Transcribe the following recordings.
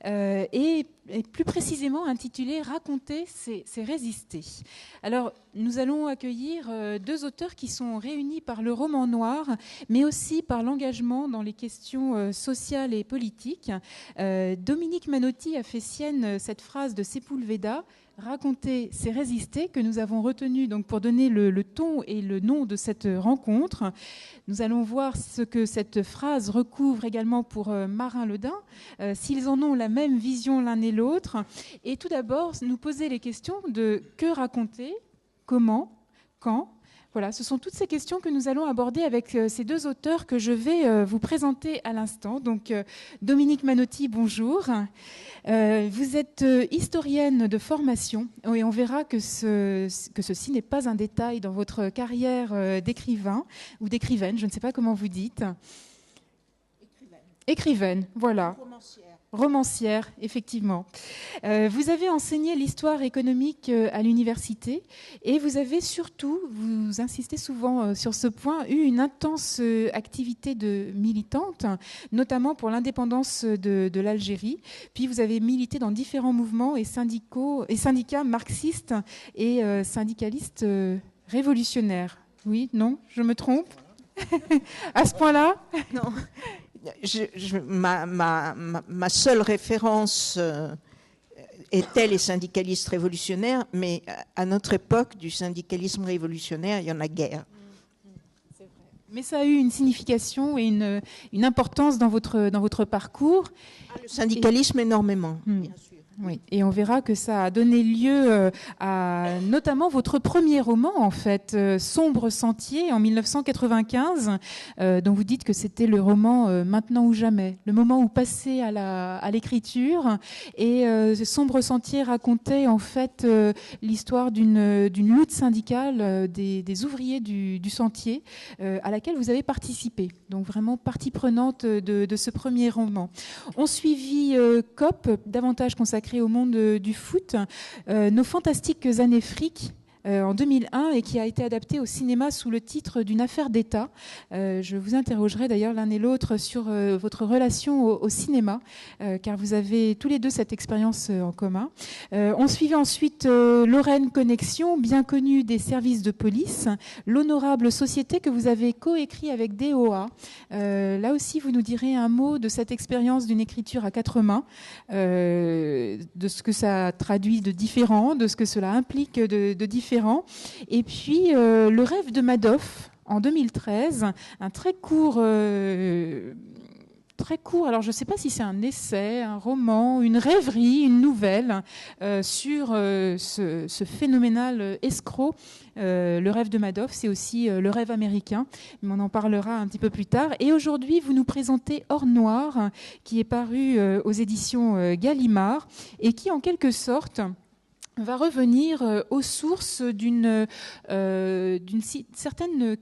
et plus précisément intitulé « Raconter, c'est résister ». Alors, nous allons accueillir deux auteurs qui sont réunis par le roman noir, mais aussi par l'engagement dans les questions sociales et politiques. Dominique Manotti a fait sienne cette phrase de Sepúlveda, raconter, c'est résister, que nous avons retenu donc pour donner le ton et le nom de cette rencontre. Nous allons voir ce que cette phrase recouvre également pour Marin Ledin, s'ils en ont la même vision l'un et l'autre. Et tout d'abord, nous poser les questions de que raconter, comment, quand. Voilà, ce sont toutes ces questions que nous allons aborder avec ces deux auteurs que je vais vous présenter à l'instant. Donc, Dominique Manotti, bonjour. Vous êtes historienne de formation et on verra que ceci n'est pas un détail dans votre carrière d'écrivain ou d'écrivaine, je ne sais pas comment vous dites. Écrivaine, voilà. Romancière, effectivement. Vous avez enseigné l'histoire économique à l'université et vous avez surtout, vous insistez souvent sur ce point, eu une intense activité de militante, notamment pour l'indépendance de l'Algérie. Puis vous avez milité dans différents mouvements et syndicats marxistes et syndicalistes révolutionnaires. Oui, non, je me trompe? À ce point-là? Non. Ma seule référence était les syndicalistes révolutionnaires, mais à notre époque, du syndicalisme révolutionnaire, il y en a guère. C'est vrai. Mais ça a eu une signification et une importance dans votre parcours. Le syndicalisme, énormément, bien sûr. Oui, et on verra que ça a donné lieu à notamment votre premier roman, en fait, Sombre Sentier, en 1995, dont vous dites que c'était le roman Maintenant ou jamais, le moment où passer à l'écriture. Et Sombre Sentier racontait en fait l'histoire d'une lutte syndicale des ouvriers du sentier à laquelle vous avez participé. Donc vraiment partie prenante de ce premier roman. On suivit COP, davantage consacré au monde du foot, Nos fantastiques années fric, en 2001 et qui a été adapté au cinéma sous le titre d'une affaire d'État. Je vous interrogerai d'ailleurs l'un et l'autre sur votre relation au cinéma, car vous avez tous les deux cette expérience en commun. On suivait ensuite Lorraine Connexion, bien connue des services de police, l'honorable société que vous avez coécrit avec DOA. Là aussi, vous nous direz un mot de cette expérience d'une écriture à quatre mains, de ce que ça traduit de différent, de ce que cela implique de différent. Et puis, Le rêve de Madoff, en 2013, un très court, alors je ne sais pas si c'est un essai, un roman, une rêverie, une nouvelle sur ce phénoménal escroc. Le rêve de Madoff, c'est aussi le rêve américain, mais on en parlera un petit peu plus tard. Et aujourd'hui, vous nous présentez Or Noir, qui est paru aux éditions Gallimard et qui, en quelque sorte, va revenir aux sources d'une certaine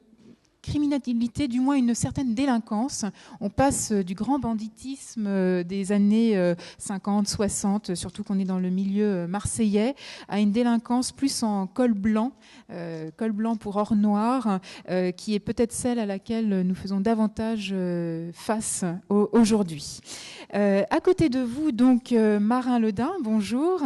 criminalité, du moins une certaine délinquance. On passe du grand banditisme des années 50, 60, surtout qu'on est dans le milieu marseillais, à une délinquance plus en col blanc pour or noir, qui est peut-être celle à laquelle nous faisons davantage face aujourd'hui. À côté de vous, donc, Marin Ledin, bonjour.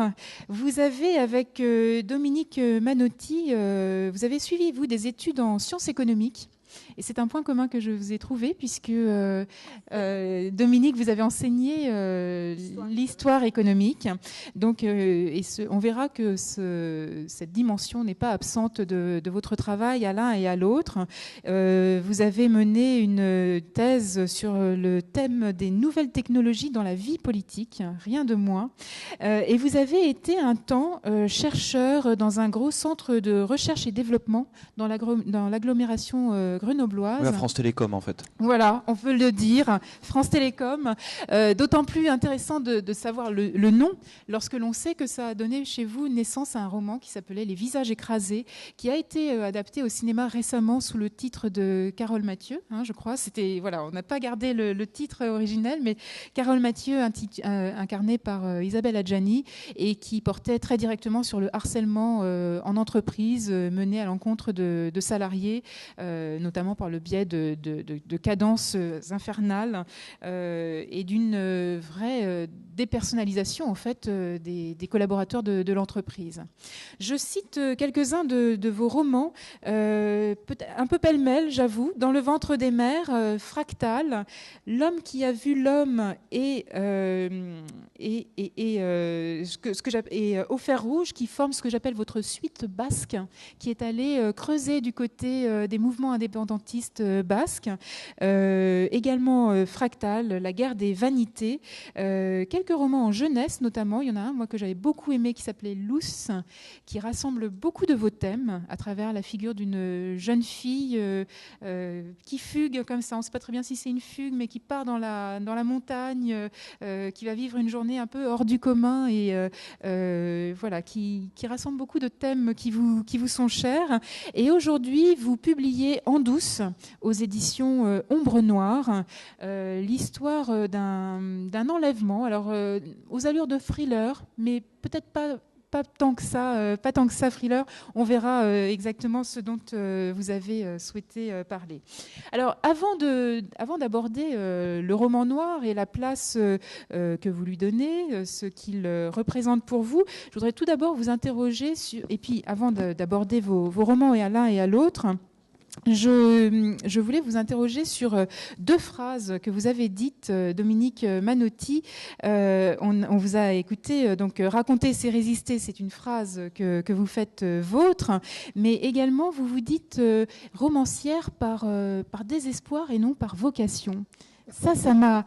Vous avez, avec Dominique Manotti, vous avez suivi, vous, des études en sciences économiques. Et c'est un point commun que je vous ai trouvé, puisque Dominique, vous avez enseigné l'histoire économique. Donc, on verra que cette dimension n'est pas absente de votre travail à l'un et à l'autre. Vous avez mené une thèse sur le thème des nouvelles technologies dans la vie politique, rien de moins. Et vous avez été un temps chercheur dans un gros centre de recherche et développement dans l'agglomération grenobloise. Oui, à France Télécom, en fait. Voilà, on peut le dire, France Télécom. D'autant plus intéressant de savoir le nom, lorsque l'on sait que ça a donné chez vous naissance à un roman qui s'appelait Les visages écrasés, qui a été adapté au cinéma récemment sous le titre de Carole Mathieu, je crois. Voilà, on n'a pas gardé le titre originel, mais Carole Mathieu, incarnée par Isabelle Adjani, et qui portait très directement sur le harcèlement en entreprise mené à l'encontre de salariés, notamment notamment par le biais de cadences infernales et d'une vraie dépersonnalisation en fait des collaborateurs de l'entreprise. Je cite quelques-uns de vos romans, un peu pêle-mêle, j'avoue. Dans le ventre des mers, Fractal, L'homme qui a vu l'homme et Au fer rouge, qui forme ce que j'appelle votre suite basque, qui est allée creuser du côté des mouvements indépendantistes basques. Également Fractal, La guerre des vanités. Quelques romans en jeunesse, notamment. Il y en a un, moi, que j'avais beaucoup aimé, qui s'appelait Luce, qui rassemble beaucoup de vos thèmes à travers la figure d'une jeune fille qui fugue comme ça. On ne sait pas très bien si c'est une fugue, mais qui part dans la montagne, qui va vivre une journée un peu hors du commun et voilà, qui rassemble beaucoup de thèmes qui vous sont chers. Et aujourd'hui, vous publiez En douce aux éditions Ombre Noire l'histoire d'un enlèvement, alors aux allures de thriller, mais peut-être pas tant que ça, thriller. On verra exactement ce dont vous avez souhaité parler. Alors, avant d'aborder le roman noir et la place que vous lui donnez, ce qu'il représente pour vous, je voudrais tout d'abord vous interroger sur, et puis avant d'aborder vos romans et à l'un et à l'autre, je voulais vous interroger sur deux phrases que vous avez dites, Dominique Manotti. On vous a écouté, donc raconter c'est résister, c'est une phrase que vous faites vôtre, mais également vous vous dites romancière par désespoir et non par vocation. Ça m'a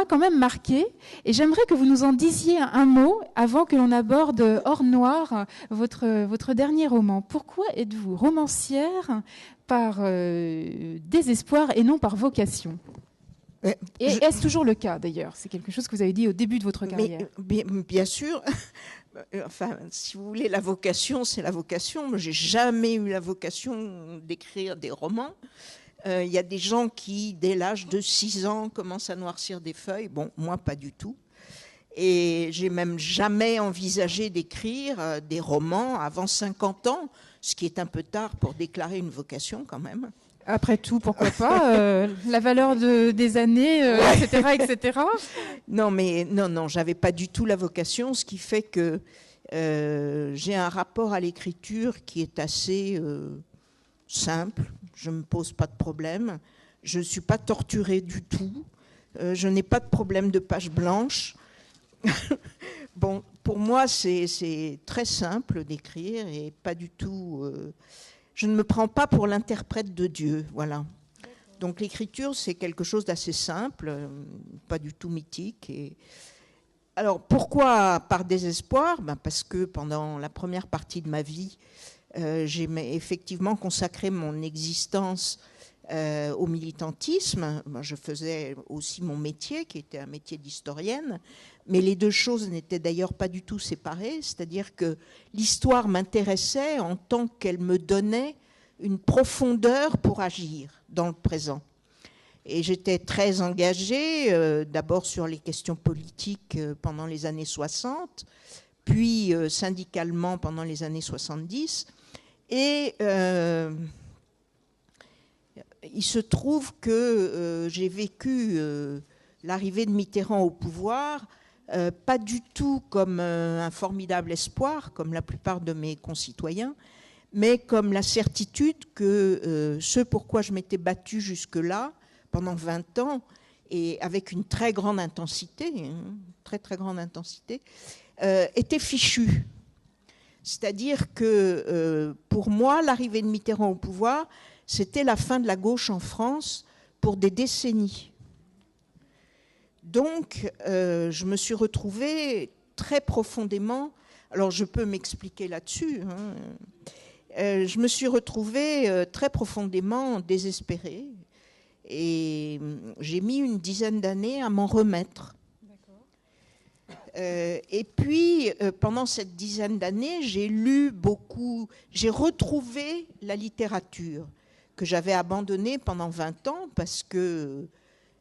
quand même marqué et j'aimerais que vous nous en disiez un mot avant que l'on aborde Or Noir, votre dernier roman. Pourquoi êtes-vous romancière par désespoir et non par vocation ? Et est-ce toujours le cas d'ailleurs ? C'est quelque chose que vous avez dit au début de votre carrière. Mais, bien sûr. Enfin, si vous voulez, la vocation, c'est la vocation. Moi, j'ai jamais eu la vocation d'écrire des romans. Il y a des gens qui, dès l'âge de 6 ans, commencent à noircir des feuilles. Bon, moi, pas du tout. Et j'ai même jamais envisagé d'écrire des romans avant 50 ans, ce qui est un peu tard pour déclarer une vocation quand même. Après tout, pourquoi pas la valeur des années, etc., etc. Non, mais non, j'avais pas du tout la vocation, ce qui fait que j'ai un rapport à l'écriture qui est assez simple. Je ne me pose pas de problème. Je ne suis pas torturée du tout. Je n'ai pas de problème de page blanche. Bon, pour moi, c'est très simple d'écrire et pas du tout... je ne me prends pas pour l'interprète de Dieu, voilà. Donc l'écriture, c'est quelque chose d'assez simple, pas du tout mythique. Alors, pourquoi par désespoir ? Parce que pendant la première partie de ma vie, j'ai effectivement consacré mon existence au militantisme. Je faisais aussi mon métier, qui était un métier d'historienne, mais les deux choses n'étaient d'ailleurs pas du tout séparées, c'est-à-dire que l'histoire m'intéressait en tant qu'elle me donnait une profondeur pour agir dans le présent. Et j'étais très engagée, d'abord sur les questions politiques pendant les années 60, puis syndicalement pendant les années 70. Et il se trouve que j'ai vécu l'arrivée de Mitterrand au pouvoir, pas du tout comme un formidable espoir, comme la plupart de mes concitoyens, mais comme la certitude que ce pourquoi je m'étais battue jusque-là, pendant 20 ans, et avec une très grande intensité, très très grande intensité, était fichu. C'est-à-dire que pour moi, l'arrivée de Mitterrand au pouvoir, c'était la fin de la gauche en France pour des décennies. Donc, je me suis retrouvée très profondément, alors je peux m'expliquer là-dessus, je me suis retrouvée très profondément désespérée et j'ai mis une dizaine d'années à m'en remettre. Et puis, pendant cette dizaine d'années, j'ai lu beaucoup, j'ai retrouvé la littérature que j'avais abandonnée pendant 20 ans parce que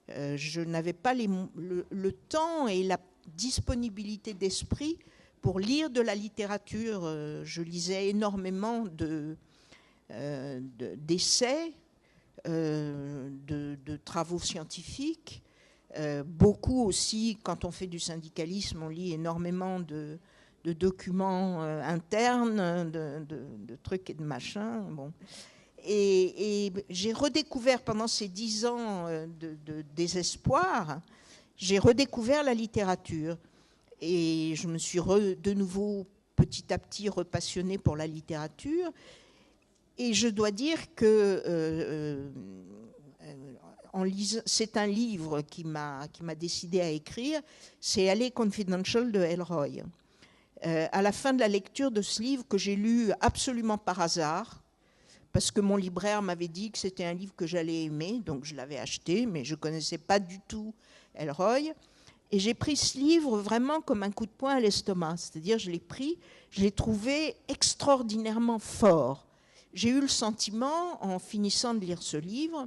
je n'avais pas le temps et la disponibilité d'esprit pour lire de la littérature. Je lisais énormément d'essais, de travaux scientifiques, beaucoup aussi, quand on fait du syndicalisme, on lit énormément de documents internes, de trucs et de machins. Bon. Et j'ai redécouvert pendant ces 10 ans de désespoir, j'ai redécouvert la littérature. Et je me suis de nouveau petit à petit repassionnée pour la littérature. Et je dois dire que c'est un livre qui m'a décidé à écrire, c'est L.A. Confidential de Ellroy. À la fin de la lecture de ce livre, que j'ai lu absolument par hasard, parce que mon libraire m'avait dit que c'était un livre que j'allais aimer, donc je l'avais acheté, mais je ne connaissais pas du tout Ellroy. Et j'ai pris ce livre vraiment comme un coup de poing à l'estomac. C'est-à-dire, je l'ai trouvé extraordinairement fort. J'ai eu le sentiment, en finissant de lire ce livre,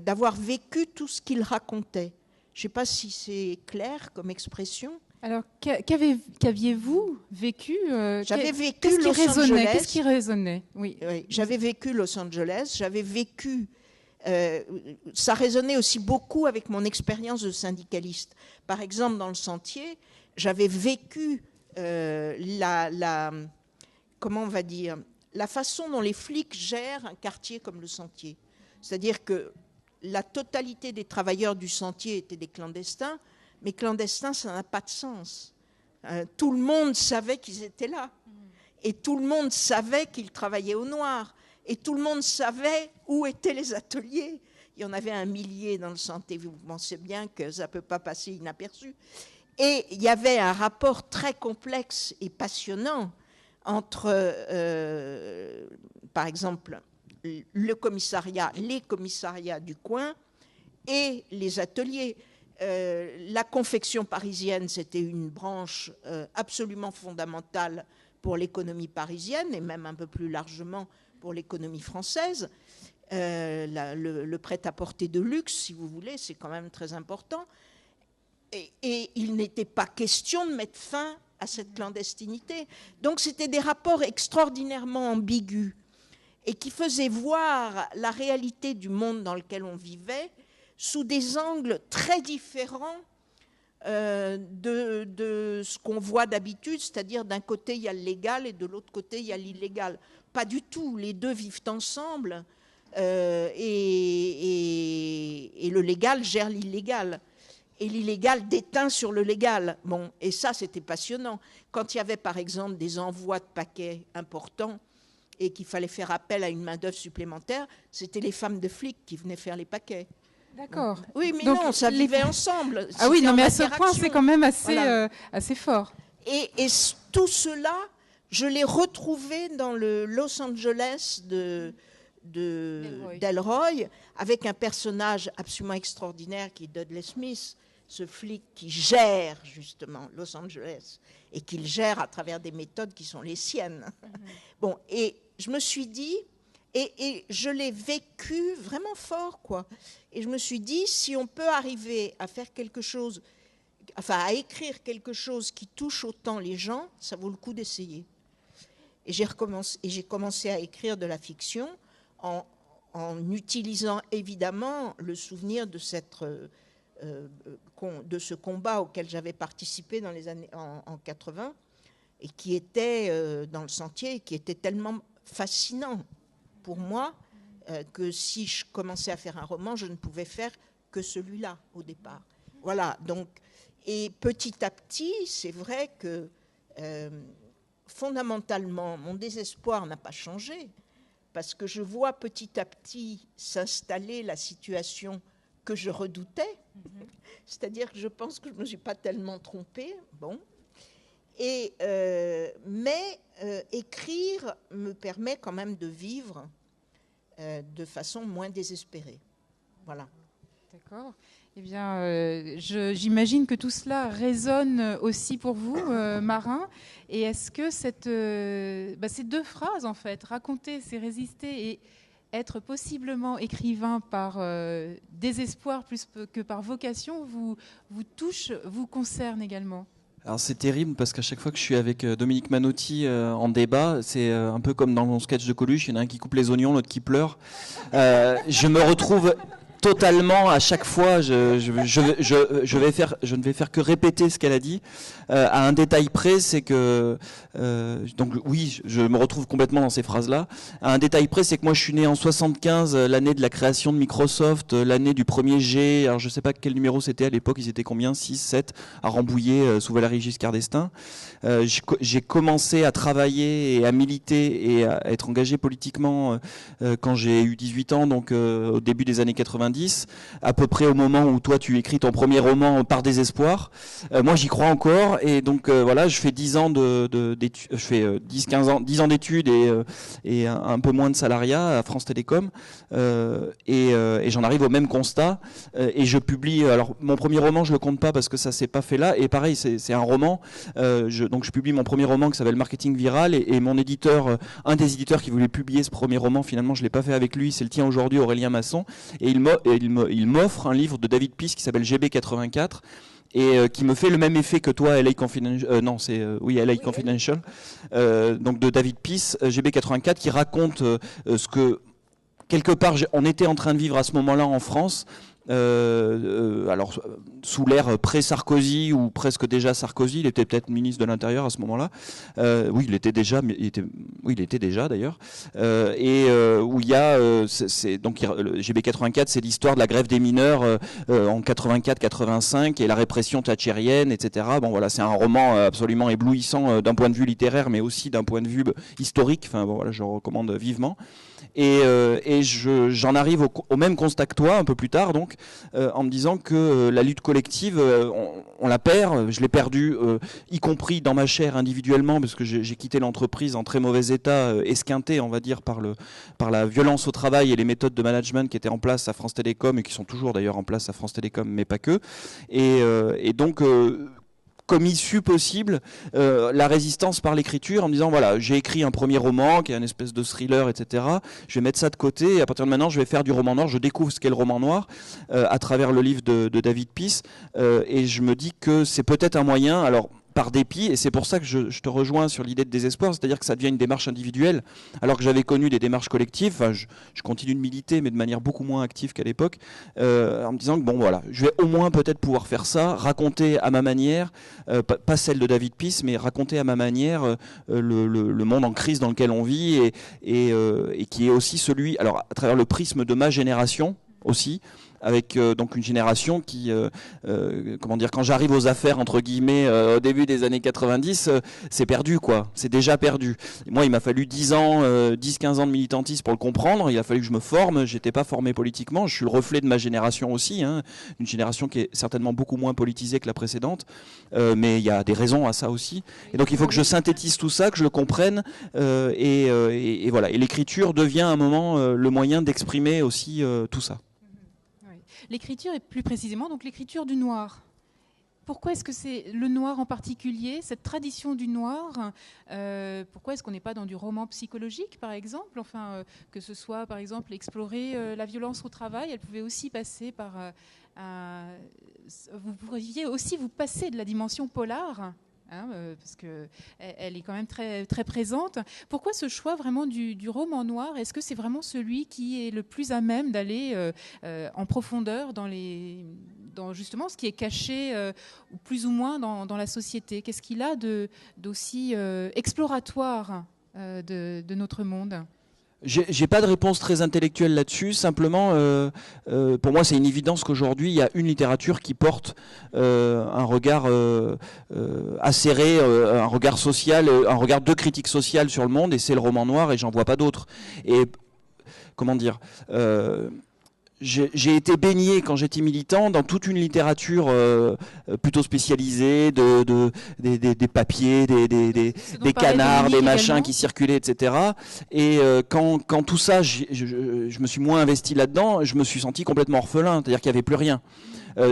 d'avoir vécu tout ce qu'il racontait. Je ne sais pas si c'est clair comme expression. Alors, qu'aviez-vous vécu J'avais vécu Los Angeles. Qu'est-ce qui résonnait? Oui. J'avais vécu Los Angeles. J'avais vécu... ça résonnait aussi beaucoup avec mon expérience de syndicaliste. Par exemple, dans le Sentier, j'avais vécu comment on va dire, la façon dont les flics gèrent un quartier comme le Sentier. C'est-à-dire que la totalité des travailleurs du Sentier étaient des clandestins, mais clandestins, ça n'a pas de sens. Tout le monde savait qu'ils étaient là. Et tout le monde savait qu'ils travaillaient au noir. Et tout le monde savait où étaient les ateliers. Il y en avait 1 millier dans le Sentier. Vous pensez bien que ça ne peut pas passer inaperçu. Et il y avait un rapport très complexe et passionnant entre, par exemple, les commissariats du coin et les ateliers. La confection parisienne, c'était une branche absolument fondamentale pour l'économie parisienne et même un peu plus largement pour l'économie française. Le prêt-à-porter de luxe, si vous voulez, c'est quand même très important. Et il n'était pas question de mettre fin à cette clandestinité. Donc c'était des rapports extraordinairement ambigus et qui faisaient voir la réalité du monde dans lequel on vivait sous des angles très différents de ce qu'on voit d'habitude, c'est-à-dire d'un côté il y a le légal et de l'autre côté il y a l'illégal. Pas du tout, les deux vivent ensemble et le légal gère l'illégal. Et l'illégal déteint sur le légal. Bon, et ça, c'était passionnant. Quand il y avait, par exemple, des envois de paquets importants et qu'il fallait faire appel à une main-d'œuvre supplémentaire, c'était les femmes de flics qui venaient faire les paquets. D'accord. Oui, mais donc, non, ça vivait ensemble. Ah oui, non, mais à ce point, c'est quand même assez, voilà. Assez fort. Et tout cela, je l'ai retrouvé dans le Los Angeles d'Ellroy, avec un personnage absolument extraordinaire qui est Dudley Smith, ce flic qui gère justement Los Angeles et qu'il gère à travers des méthodes qui sont les siennes. Bon, et je me suis dit, et je l'ai vécu vraiment fort, quoi. Et je me suis dit, si on peut arriver à faire quelque chose, enfin à écrire quelque chose qui touche autant les gens, ça vaut le coup d'essayer. Et j'ai commencé à écrire de la fiction en utilisant évidemment le souvenir de ce combat auquel j'avais participé dans les années en 80 et qui était dans le Sentier, qui était tellement fascinant pour moi que si je commençais à faire un roman, je ne pouvais faire que celui-là au départ. Voilà, donc, et petit à petit, c'est vrai que fondamentalement, mon désespoir n'a pas changé, parce que je vois petit à petit s'installer la situation que je redoutais, c'est-à-dire que je pense que je ne me suis pas tellement trompée, bon. Mais écrire me permet quand même de vivre de façon moins désespérée. Voilà. D'accord. Eh bien, j'imagine que tout cela résonne aussi pour vous, Marin. Et est-ce que ces 2 phrases, en fait, raconter, c'est résister et être possiblement écrivain par désespoir plus que par vocation, vous touche, vous concerne également? Alors c'est terrible parce qu'à chaque fois que je suis avec Dominique Manotti en débat, c'est un peu comme dans mon sketch de Coluche, il y en a un qui coupe les oignons, l'autre qui pleure. Je me retrouve totalement à chaque fois, je ne vais faire que répéter ce qu'elle a dit. À un détail près, c'est que donc oui, je me retrouve complètement dans ces phrases-là. À un détail près, c'est que moi je suis né en 75, l'année de la création de Microsoft, l'année du premier G. Alors je sais pas quel numéro c'était à l'époque, ils étaient combien, 6, 7, à Rambouillet sous Valéry Giscard d'Estaing. J'ai commencé à travailler et à militer et à être engagé politiquement quand j'ai eu 18 ans, donc au début des années 90, à peu près au moment où toi tu écris ton premier roman Par désespoir. Moi j'y crois encore et donc voilà, je fais 10 ans d'études, je fais 10 ans d'études et un peu moins de salariat à France Télécom et j'en arrive au même constat et je publie. Alors mon premier roman je le compte pas parce que ça s'est pas fait là et pareil c'est un roman. Donc je publie mon premier roman qui s'appelle Marketing Viral et mon éditeur, un des éditeurs qui voulait publier ce premier roman, finalement je l'ai pas fait avec lui, c'est le tien aujourd'hui, Aurélien Masson, et il m'offre un livre de David Piss qui s'appelle GB84 et qui me fait le même effet que toi, LA Confidential, LA Confidential, donc de David Piss, GB84, qui raconte ce que quelque part on était en train de vivre à ce moment-là en France. Alors sous l'ère pré-Sarkozy ou presque déjà Sarkozy, il était peut-être ministre de l'Intérieur à ce moment-là. Oui, il était déjà d'ailleurs. Où il y a, donc le GB84, c'est l'histoire de la grève des mineurs en 84-85 et la répression thatchérienne, etc. Bon voilà, c'est un roman absolument éblouissant d'un point de vue littéraire, mais aussi d'un point de vue historique. Enfin bon voilà, je le recommande vivement. J'en arrive au même constat que toi un peu plus tard, donc en me disant que la lutte collective, on la perd. Je l'ai perdue, y compris dans ma chair individuellement, parce que j'ai quitté l'entreprise en très mauvais état, esquinté, on va dire, par la violence au travail et les méthodes de management qui étaient en place à France Télécom et qui sont toujours d'ailleurs en place à France Télécom, mais pas que. Et donc comme issue possible la résistance par l'écriture en me disant voilà, j'ai écrit un premier roman qui est une espèce de thriller, etc. Je vais mettre ça de côté et à partir de maintenant je vais faire du roman noir. Je découvre ce qu'est le roman noir à travers le livre de David Piss et je me dis que c'est peut-être un moyen, alors par dépit, et c'est pour ça que je te rejoins sur l'idée de désespoir, c'est-à-dire que ça devient une démarche individuelle, alors que j'avais connu des démarches collectives. Enfin, je continue de militer, mais de manière beaucoup moins active qu'à l'époque, en me disant que bon voilà, je vais au moins peut-être pouvoir faire ça, raconter à ma manière, pas celle de David Piss, mais raconter à ma manière le monde en crise dans lequel on vit et qui est aussi celui, alors à travers le prisme de ma génération aussi, avec donc une génération qui, comment dire, quand j'arrive aux affaires entre guillemets au début des années 90, c'est perdu quoi, c'est déjà perdu. Et moi, il m'a fallu 10 ans, 10-15 ans de militantisme pour le comprendre. Il a fallu que je me forme. J'étais pas formé politiquement. Je suis le reflet de ma génération aussi, hein, une génération qui est certainement beaucoup moins politisée que la précédente, mais il y a des raisons à ça aussi. Et donc il faut que je synthétise tout ça, que je le comprenne, et voilà. Et l'écriture devient à un moment le moyen d'exprimer aussi tout ça. L'écriture, et plus précisément donc l'écriture du noir. Pourquoi est-ce que c'est le noir en particulier, cette tradition du noir pourquoi est-ce qu'on n'est pas dans du roman psychologique, par exemple, enfin, que ce soit, par exemple, explorer la violence au travail, elle pouvait aussi passer par... vous pourriez aussi vous passer de la dimension polar, hein, parce qu'elle est quand même très, très présente. Pourquoi ce choix vraiment du roman noir? Est-ce que c'est vraiment celui qui est le plus à même d'aller en profondeur dans justement ce qui est caché plus ou moins dans la société? Qu'est-ce qu'il a d'aussi exploratoire de notre monde? J'ai pas de réponse très intellectuelle là-dessus. Simplement, pour moi, c'est une évidence qu'aujourd'hui, il y a une littérature qui porte un regard acéré, un regard social, un regard de critique sociale sur le monde, et c'est le roman noir, et j'en vois pas d'autres. Et comment dire j'ai été baigné quand j'étais militant dans toute une littérature plutôt spécialisée, des papiers, des canards, des machins également qui circulaient, etc. Et quand tout ça, je me suis moins investi là-dedans, je me suis senti complètement orphelin, c'est-à-dire qu'il n'y avait plus rien.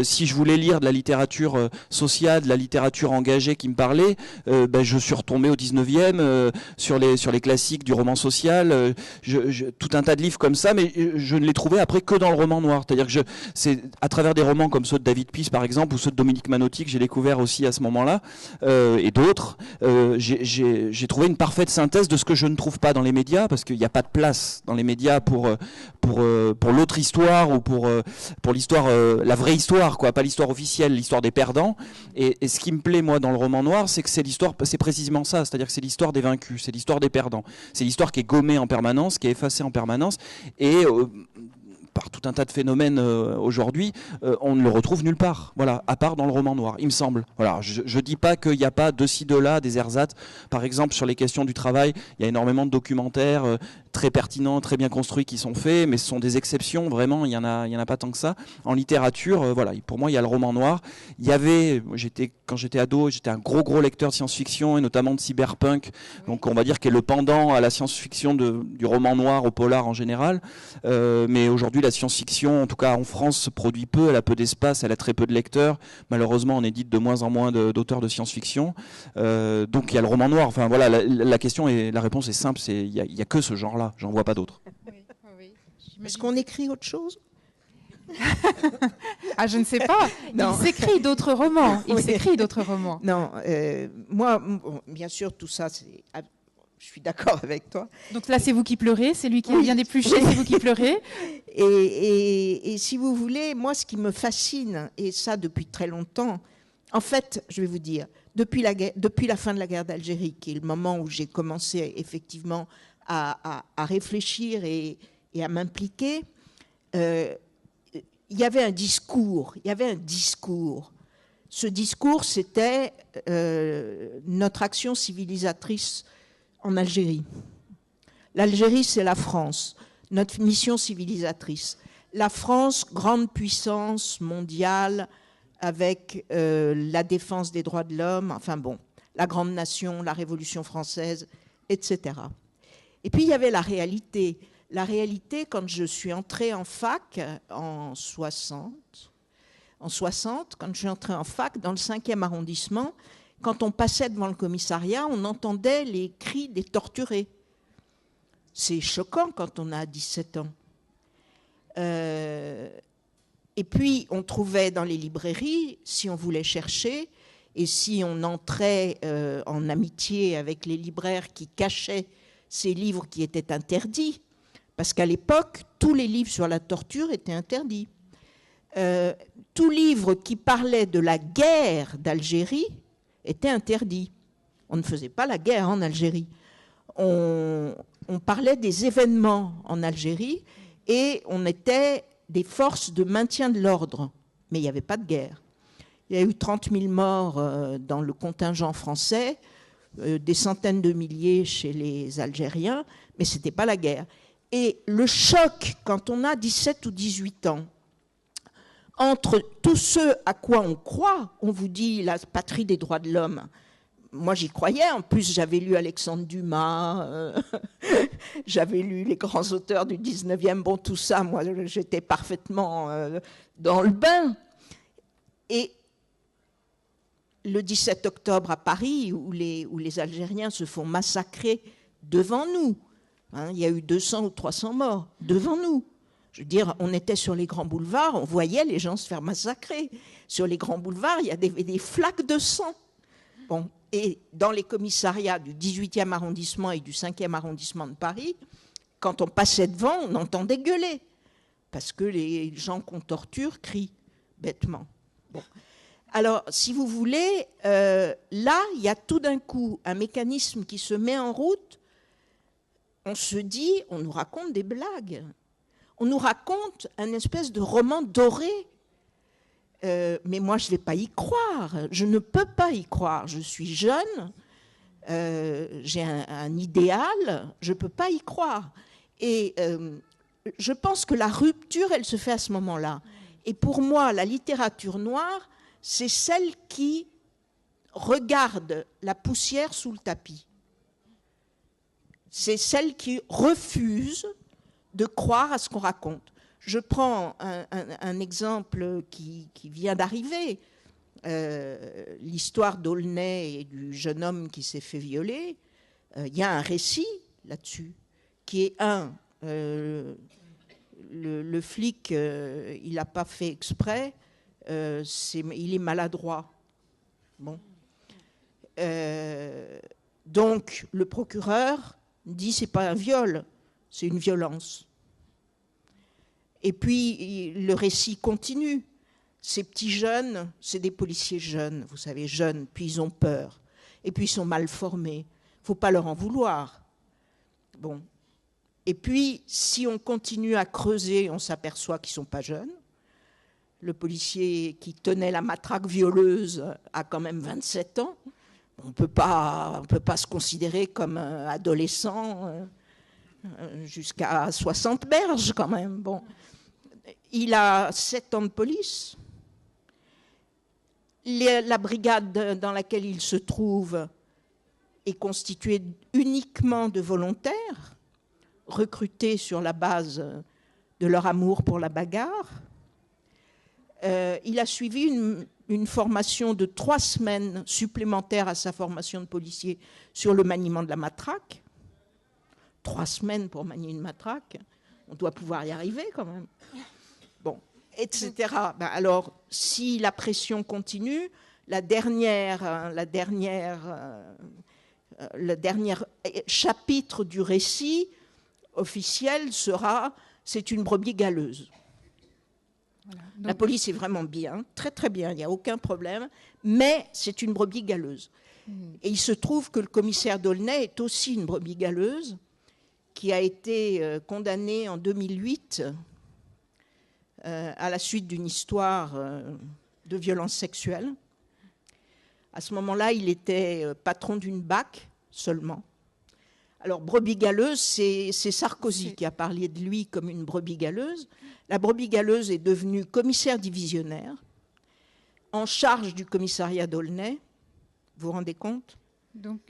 Si je voulais lire de la littérature sociale, de la littérature engagée qui me parlait, je suis retombé au 19e sur les classiques du roman social, tout un tas de livres comme ça, mais je ne les trouvais après que dans le roman noir. C'est-à-dire que c'est à travers des romans comme ceux de David Peace par exemple, ou ceux de Dominique Manotti que j'ai découvert aussi à ce moment-là, et d'autres, j'ai trouvé une parfaite synthèse de ce que je ne trouve pas dans les médias, parce qu'il n'y a pas de place dans les médias pour l'autre histoire, ou pour l'histoire, la vraie histoire, quoi, pas l'histoire officielle, l'histoire des perdants. Et ce qui me plaît moi dans le roman noir, c'est que c'est précisément ça, c'est-à-dire que c'est l'histoire des vaincus, c'est l'histoire des perdants, c'est l'histoire qui est gommée en permanence, qui est effacée en permanence, et par tout un tas de phénomènes aujourd'hui, on ne le retrouve nulle part, voilà, à part dans le roman noir, il me semble. Voilà, je dis pas qu'il n'y a pas de ci, de là, des ersatz. Par exemple, sur les questions du travail, il y a énormément de documentaires très pertinents, très bien construits qui sont faits, mais ce sont des exceptions, vraiment, il y en a pas tant que ça. En littérature, voilà, pour moi, il y a le roman noir. Il y avait, quand j'étais ado, j'étais un gros lecteur de science-fiction, et notamment de cyberpunk, donc on va dire qu'est le pendant à la science-fiction du roman noir, au polar en général. Mais aujourd'hui, la science-fiction, en tout cas en France, se produit peu, elle a peu d'espace, elle a très peu de lecteurs. Malheureusement, on édite de moins en moins d'auteurs de science-fiction. Donc il y a le roman noir. Enfin voilà, la question et la réponse est simple, il y a que ce genre-là, j'en vois pas d'autres. Oui. Est-ce qu'on écrit autre chose? Ah, je ne sais pas. Non. Il s'écrit d'autres romans. Non, moi, bon, bien sûr, tout ça, je suis d'accord avec toi. Donc là, c'est vous qui pleurez, c'est lui qui vient d'éplucher, c'est vous qui pleurez. Et si vous voulez, moi, ce qui me fascine, et ça depuis très longtemps, en fait, je vais vous dire, depuis la fin de la guerre d'Algérie, qui est le moment où j'ai commencé effectivement à réfléchir et à m'impliquer, il y avait un discours. Ce discours, c'était notre action civilisatrice en Algérie. L'Algérie, c'est la France, notre mission civilisatrice. La France, grande puissance mondiale, avec la défense des droits de l'homme, enfin bon, la grande nation, la Révolution française, etc. Et puis, il y avait la réalité. La réalité, quand je suis entrée en fac en 60, quand je suis entrée en fac dans le 5e arrondissement, quand on passait devant le commissariat, on entendait les cris des torturés. C'est choquant quand on a 17 ans. Et puis, on trouvait dans les librairies, si on voulait chercher, et si on entrait en amitié avec les libraires qui cachaient ces livres qui étaient interdits, parce qu'à l'époque, tous les livres sur la torture étaient interdits. Tout livre qui parlait de la guerre d'Algérie était interdit. On ne faisait pas la guerre en Algérie. On parlait des événements en Algérie et on était des forces de maintien de l'ordre. Mais il n'y avait pas de guerre. Il y a eu 30 000 morts dans le contingent français, des centaines de milliers chez les Algériens, mais ce n'était pas la guerre. Et le choc, quand on a 17 ou 18 ans, entre tout ce à quoi on croit, on vous dit la patrie des droits de l'homme. Moi, j'y croyais. En plus, j'avais lu Alexandre Dumas, j'avais lu les grands auteurs du 19e. Bon, tout ça, moi, j'étais parfaitement dans le bain. Et le 17 octobre à Paris, où les Algériens se font massacrer devant nous, hein, il y a eu 200 ou 300 morts devant nous. Je veux dire, on était sur les grands boulevards, on voyait les gens se faire massacrer. Sur les grands boulevards, il y a des flaques de sang. Bon, et dans les commissariats du 18e arrondissement et du 5e arrondissement de Paris, quand on passait devant, on entendait gueuler. Parce que les gens qu'on torture crient bêtement. Bon. Alors, si vous voulez, là, il y a tout d'un coup un mécanisme qui se met en route. On se dit, on nous raconte des blagues. On nous raconte un espèce de roman doré. Mais moi, je ne vais pas y croire. Je ne peux pas y croire. Je suis jeune, j'ai un idéal, je ne peux pas y croire. Et je pense que la rupture, elle se fait à ce moment-là. Et pour moi, la littérature noire, c'est celle qui regarde la poussière sous le tapis. C'est celle qui refuse de croire à ce qu'on raconte. Je prends un exemple qui vient d'arriver. L'histoire d'Aulnay et du jeune homme qui s'est fait violer. Il y a un récit là-dessus qui est le flic, il n'a pas fait exprès, il est maladroit. Bon. Donc le procureur dit c'est pas un viol, c'est une violence. Et puis le récit continue. Ces petits jeunes, c'est des policiers jeunes, vous savez, jeunes, puis ils ont peur, et puis ils sont mal formés. Il ne faut pas leur en vouloir. Bon. Et puis, si on continue à creuser, on s'aperçoit qu'ils ne sont pas jeunes. Le policier qui tenait la matraque violeuse a quand même 27 ans. On ne peut pas se considérer comme adolescent jusqu'à 60 berges quand même. Bon. Il a 7 ans de police. La brigade dans laquelle il se trouve est constituée uniquement de volontaires, recrutés sur la base de leur amour pour la bagarre. Il a suivi une formation de 3 semaines supplémentaires à sa formation de policier sur le maniement de la matraque. 3 semaines pour manier une matraque, on doit pouvoir y arriver quand même. Bon. Etc. Ben alors, si la pression continue, le dernier chapitre du récit officiel sera « c'est une brebis galeuse ». Voilà. La police est vraiment bien, très très bien, il n'y a aucun problème, mais c'est une brebis galeuse. Et il se trouve que le commissaire d'Aulnay est aussi une brebis galeuse qui a été condamnée en 2008 à la suite d'une histoire de violence sexuelle. À ce moment-là, il était patron d'une BAC seulement. Alors, brebis galeuse, c'est Sarkozy qui a parlé de lui comme une brebis galeuse. La brebis galeuse est devenue commissaire divisionnaire, en charge du commissariat d'Aulnay. Vous vous rendez compte ? Donc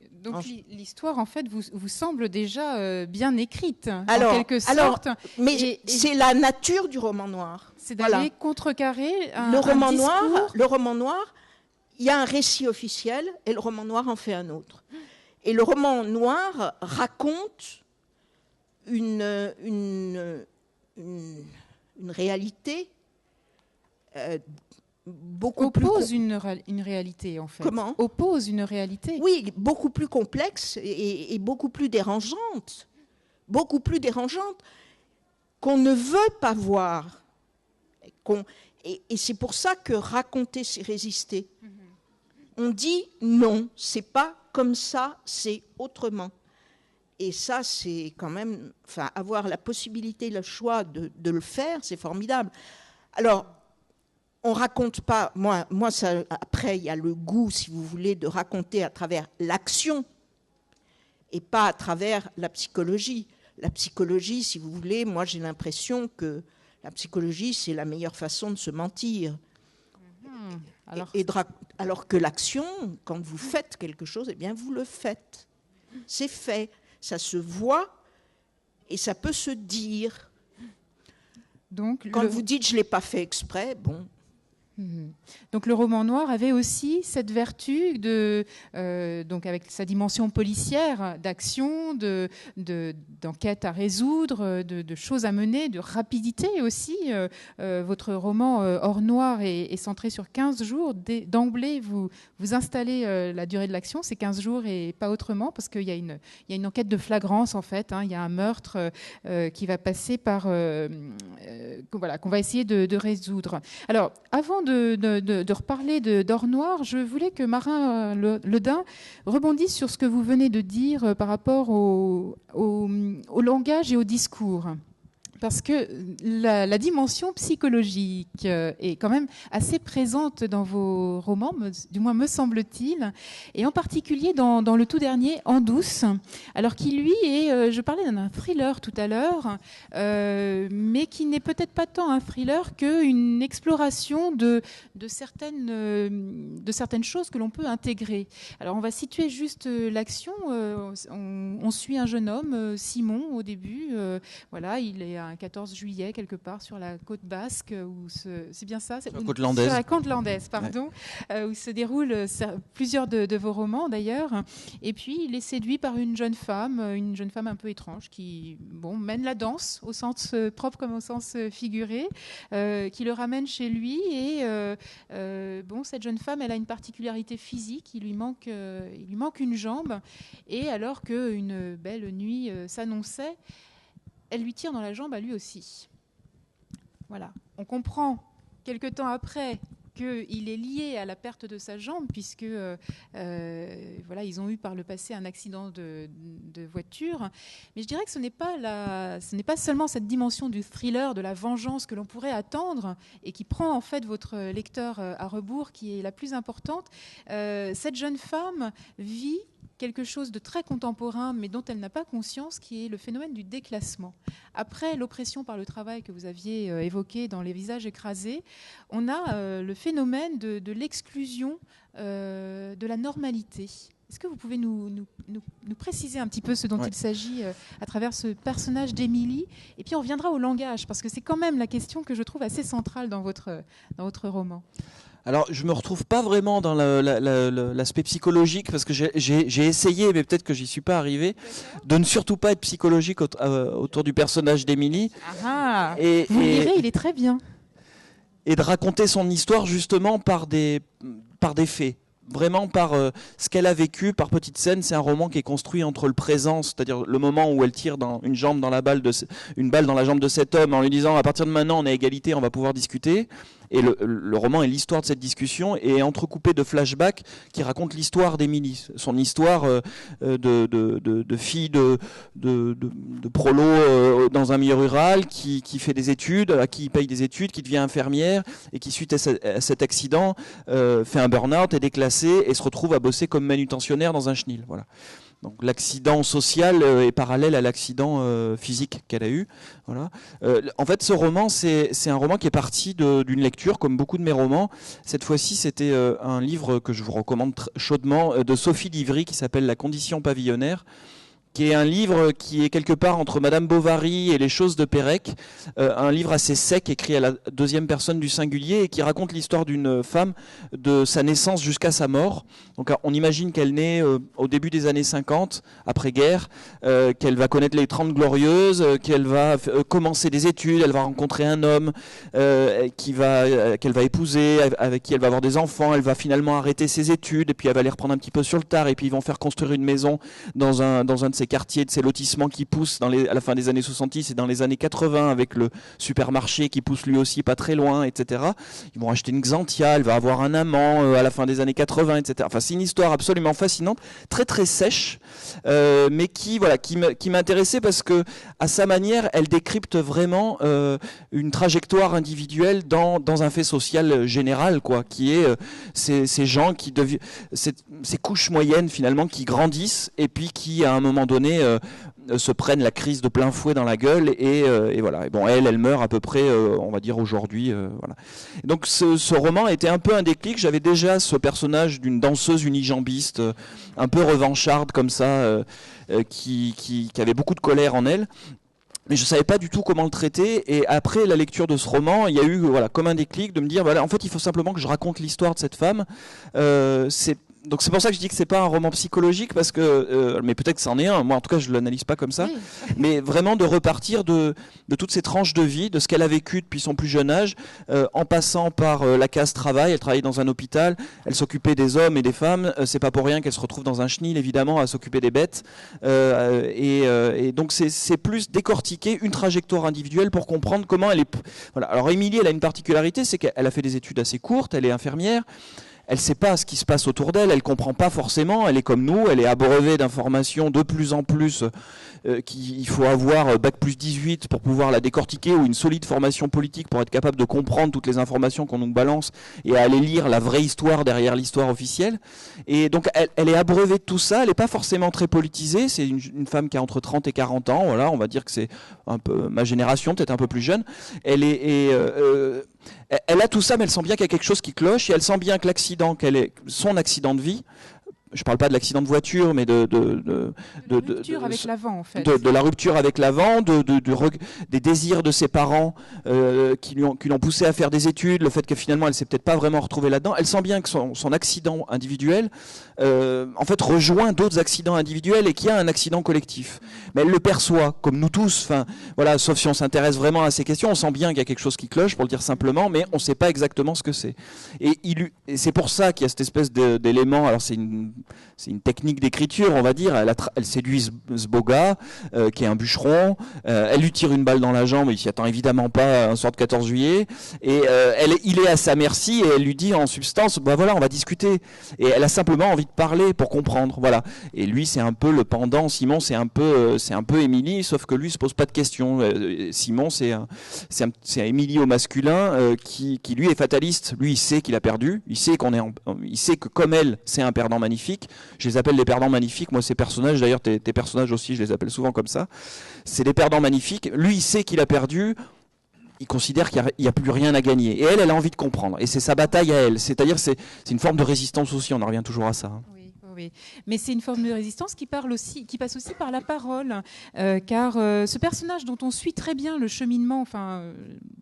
l'histoire, en fait, vous semble déjà bien écrite, en quelque sorte. Mais c'est la nature du roman noir. C'est d'aller contrecarrer le roman noir, il y a un récit officiel et le roman noir en fait un autre. Et le roman noir raconte une réalité oppose une réalité, en fait. Comment ? Oppose une réalité. Oui, beaucoup plus complexe et beaucoup plus dérangeante. Beaucoup plus dérangeante qu'on ne veut pas voir. Et c'est pour ça que raconter, c'est résister. On dit non, c'est pas comme ça, c'est autrement. Et ça, c'est quand même... Enfin, avoir la possibilité, le choix de le faire, c'est formidable. Alors, on raconte pas... Moi ça, après, il y a le goût, si vous voulez, de raconter à travers l'action et pas à travers la psychologie. La psychologie, si vous voulez, moi, j'ai l'impression que la psychologie, c'est la meilleure façon de se mentir. Alors que l'action, quand vous faites quelque chose, eh bien, vous le faites. C'est fait. Ça se voit et ça peut se dire. Donc, quand vous dites « je ne l'ai pas fait exprès », bon... Donc le roman noir avait aussi cette vertu donc avec sa dimension policière, d'action, d'enquête à résoudre, de choses à mener, de rapidité aussi. Votre roman Hors Noir est centré sur 15 jours. D'emblée, vous installez la durée de l'action, c'est 15 jours et pas autrement, parce qu'il y a une enquête de flagrance en fait. Il y a un meurtre qui va passer par... qu'on va essayer de résoudre. Alors, avant de reparler d'Hors Noir, je voulais que Marin Ledin rebondisse sur ce que vous venez de dire par rapport au langage et au discours. Parce que la dimension psychologique est quand même assez présente dans vos romans, du moins me semble-t-il, et en particulier dans le tout dernier, En douce, alors qui lui est, je parlais d'un thriller tout à l'heure, mais qui n'est peut-être pas tant un thriller qu'une exploration de certaines choses que l'on peut intégrer. Alors on va situer juste l'action, on suit un jeune homme, Simon, au début, voilà, il est un 14 juillet quelque part sur la côte basque, c'est bien ça, sur la côte landaise. Sur la côte landaise, pardon, où se déroulent plusieurs de vos romans d'ailleurs. Et puis il est séduit par une jeune femme un peu étrange qui mène la danse au sens propre comme au sens figuré, qui le ramène chez lui. Et cette jeune femme, elle a une particularité physique, il lui manque une jambe. Et alors qu'une belle nuit s'annonçait, elle lui tire dans la jambe à lui aussi. Voilà. On comprend quelque temps après qu'il est lié à la perte de sa jambe, puisque ils ont eu par le passé un accident de voiture. Mais je dirais que ce n'est pas seulement cette dimension du thriller, de la vengeance que l'on pourrait attendre, et qui prend en fait votre lecteur à rebours, qui est la plus importante. Cette jeune femme vit quelque chose de très contemporain, mais dont elle n'a pas conscience, qui est le phénomène du déclassement. Après l'oppression par le travail que vous aviez évoqué dans Les visages écrasés, on a le phénomène de l'exclusion de la normalité. Est-ce que vous pouvez nous préciser un petit peu ce dont il s'agit à travers ce personnage d'Émilie? Et puis on reviendra au langage, parce que c'est quand même la question que je trouve assez centrale dans votre roman. Alors, je me retrouve pas vraiment dans l'aspect psychologique, parce que j'ai essayé, mais peut-être que j'y suis pas arrivé, de ne surtout pas être psychologique autour du personnage d'Émilie. Vous lirez, il est très bien. Et de raconter son histoire justement par des faits. Vraiment par ce qu'elle a vécu, par petites scènes. C'est un roman qui est construit entre le présent, c'est-à-dire le moment où elle tire une balle dans la jambe de cet homme en lui disant à partir de maintenant on est à égalité, on va pouvoir discuter. Et le roman est l'histoire de cette discussion et est entrecoupé de flashbacks qui racontent l'histoire d'Émilie, son histoire de fille de prolo dans un milieu rural qui fait des études, à qui il paye des études, qui devient infirmière et qui suite à cet accident fait un burn-out, est déclassée et se retrouve à bosser comme manutentionnaire dans un chenil. Voilà. Donc l'accident social est parallèle à l'accident physique qu'elle a eu. Voilà. En fait, ce roman, c'est un roman qui est parti d'une lecture, comme beaucoup de mes romans. Cette fois-ci, c'était un livre que je vous recommande chaudement, de Sophie Livry, qui s'appelle La condition pavillonnaire, qui est un livre qui est quelque part entre Madame Bovary et Les choses de Pérec, un livre assez sec, écrit à la deuxième personne du singulier, et qui raconte l'histoire d'une femme de sa naissance jusqu'à sa mort. Donc on imagine qu'elle naît au début des années 50, après-guerre, qu'elle va connaître les 30 glorieuses, qu'elle va commencer des études, elle va rencontrer un homme qu'elle va épouser, avec qui elle va avoir des enfants, elle va finalement arrêter ses études, et puis elle va les reprendre un petit peu sur le tard, et puis ils vont faire construire une maison dans un de ces quartiers, de ces lotissements qui poussent à la fin des années 70 et dans les années 80, avec le supermarché qui pousse lui aussi pas très loin, etc. Ils vont acheter une Xantia, elle va avoir un amant à la fin des années 80, etc. Enfin, c'est une histoire absolument fascinante, très très sèche, mais qui m'intéressait parce que, à sa manière, elle décrypte vraiment une trajectoire individuelle dans un fait social général, quoi, qui est ces gens qui deviennent, ces couches moyennes finalement qui grandissent et puis qui, à un moment donné, se prennent la crise de plein fouet dans la gueule et voilà. Et bon, elle meurt à peu près, on va dire aujourd'hui, voilà. Et donc ce roman était un peu un déclic. J'avais déjà ce personnage d'une danseuse unijambiste, un peu revancharde comme ça, qui avait beaucoup de colère en elle. Mais je savais pas du tout comment le traiter, et après la lecture de ce roman, il y a eu comme un déclic de me dire en fait il faut simplement que je raconte l'histoire de cette femme. Donc c'est pour ça que je dis que c'est pas un roman psychologique, parce que mais peut-être que c'en est un. Moi en tout cas je l'analyse pas comme ça. Oui. Mais vraiment de repartir de toutes ces tranches de vie, de ce qu'elle a vécu depuis son plus jeune âge, en passant par la case travail. Elle travaillait dans un hôpital, elle s'occupait des hommes et des femmes. C'est pas pour rien qu'elle se retrouve dans un chenil évidemment à s'occuper des bêtes. Et donc c'est plus décortiquer une trajectoire individuelle pour comprendre comment elle est. Voilà. Alors Émilie, elle a une particularité, c'est qu'elle a fait des études assez courtes, elle est infirmière. Elle ne sait pas ce qui se passe autour d'elle, elle ne comprend pas forcément, elle est comme nous, elle est abreuvée d'informations de plus en plus qu'il faut avoir bac plus 18 pour pouvoir la décortiquer, ou une solide formation politique pour être capable de comprendre toutes les informations qu'on nous balance et à aller lire la vraie histoire derrière l'histoire officielle. Et donc elle est abreuvée de tout ça, elle n'est pas forcément très politisée, c'est une femme qui a entre 30 et 40 ans, voilà, on va dire que c'est un peu ma génération, peut-être un peu plus jeune. Elle a tout ça, mais elle sent bien qu'il y a quelque chose qui cloche, et elle sent bien que son accident de vie, je parle pas de l'accident de voiture, mais de la rupture avec l'avant, en fait. De la rupture avec l'avant, des désirs de ses parents qui l'ont poussé à faire des études, le fait que finalement elle s'est peut-être pas vraiment retrouvée là-dedans. Elle sent bien que son accident individuel, en fait, rejoint d'autres accidents individuels et qu'il y a un accident collectif. Mais elle le perçoit, comme nous tous. Enfin, voilà, sauf si on s'intéresse vraiment à ces questions, on sent bien qu'il y a quelque chose qui cloche, pour le dire simplement, mais on ne sait pas exactement ce que c'est. Et c'est pour ça qu'il y a cette espèce d'élément. Alors c'est une technique d'écriture, on va dire. Elle séduit ce beau gars, qui est un bûcheron. Elle lui tire une balle dans la jambe, il s'y attend évidemment pas un soir de 14 juillet. Et il est à sa merci et elle lui dit en substance, bah voilà, on va discuter. Et elle a simplement envie de parler pour comprendre. Voilà. Et lui, c'est un peu le pendant. Simon, c'est un peu Émilie, sauf que lui il se pose pas de questions. Simon, c'est Émilie au masculin qui lui est fataliste. Lui, il sait qu'il a perdu. Il sait il sait que comme elle, c'est un perdant magnifique. Je les appelle les perdants magnifiques. Moi, ces personnages, d'ailleurs, tes personnages aussi, je les appelle souvent comme ça. C'est des perdants magnifiques. Lui, il sait qu'il a perdu. Il considère qu'il n'y a plus rien à gagner. Et elle a envie de comprendre. Et c'est sa bataille à elle. C'est-à-dire, c'est une forme de résistance aussi. On en revient toujours à ça. Hein. Oui. Mais c'est une forme de résistance qui passe aussi par la parole, car ce personnage dont on suit très bien le cheminement, enfin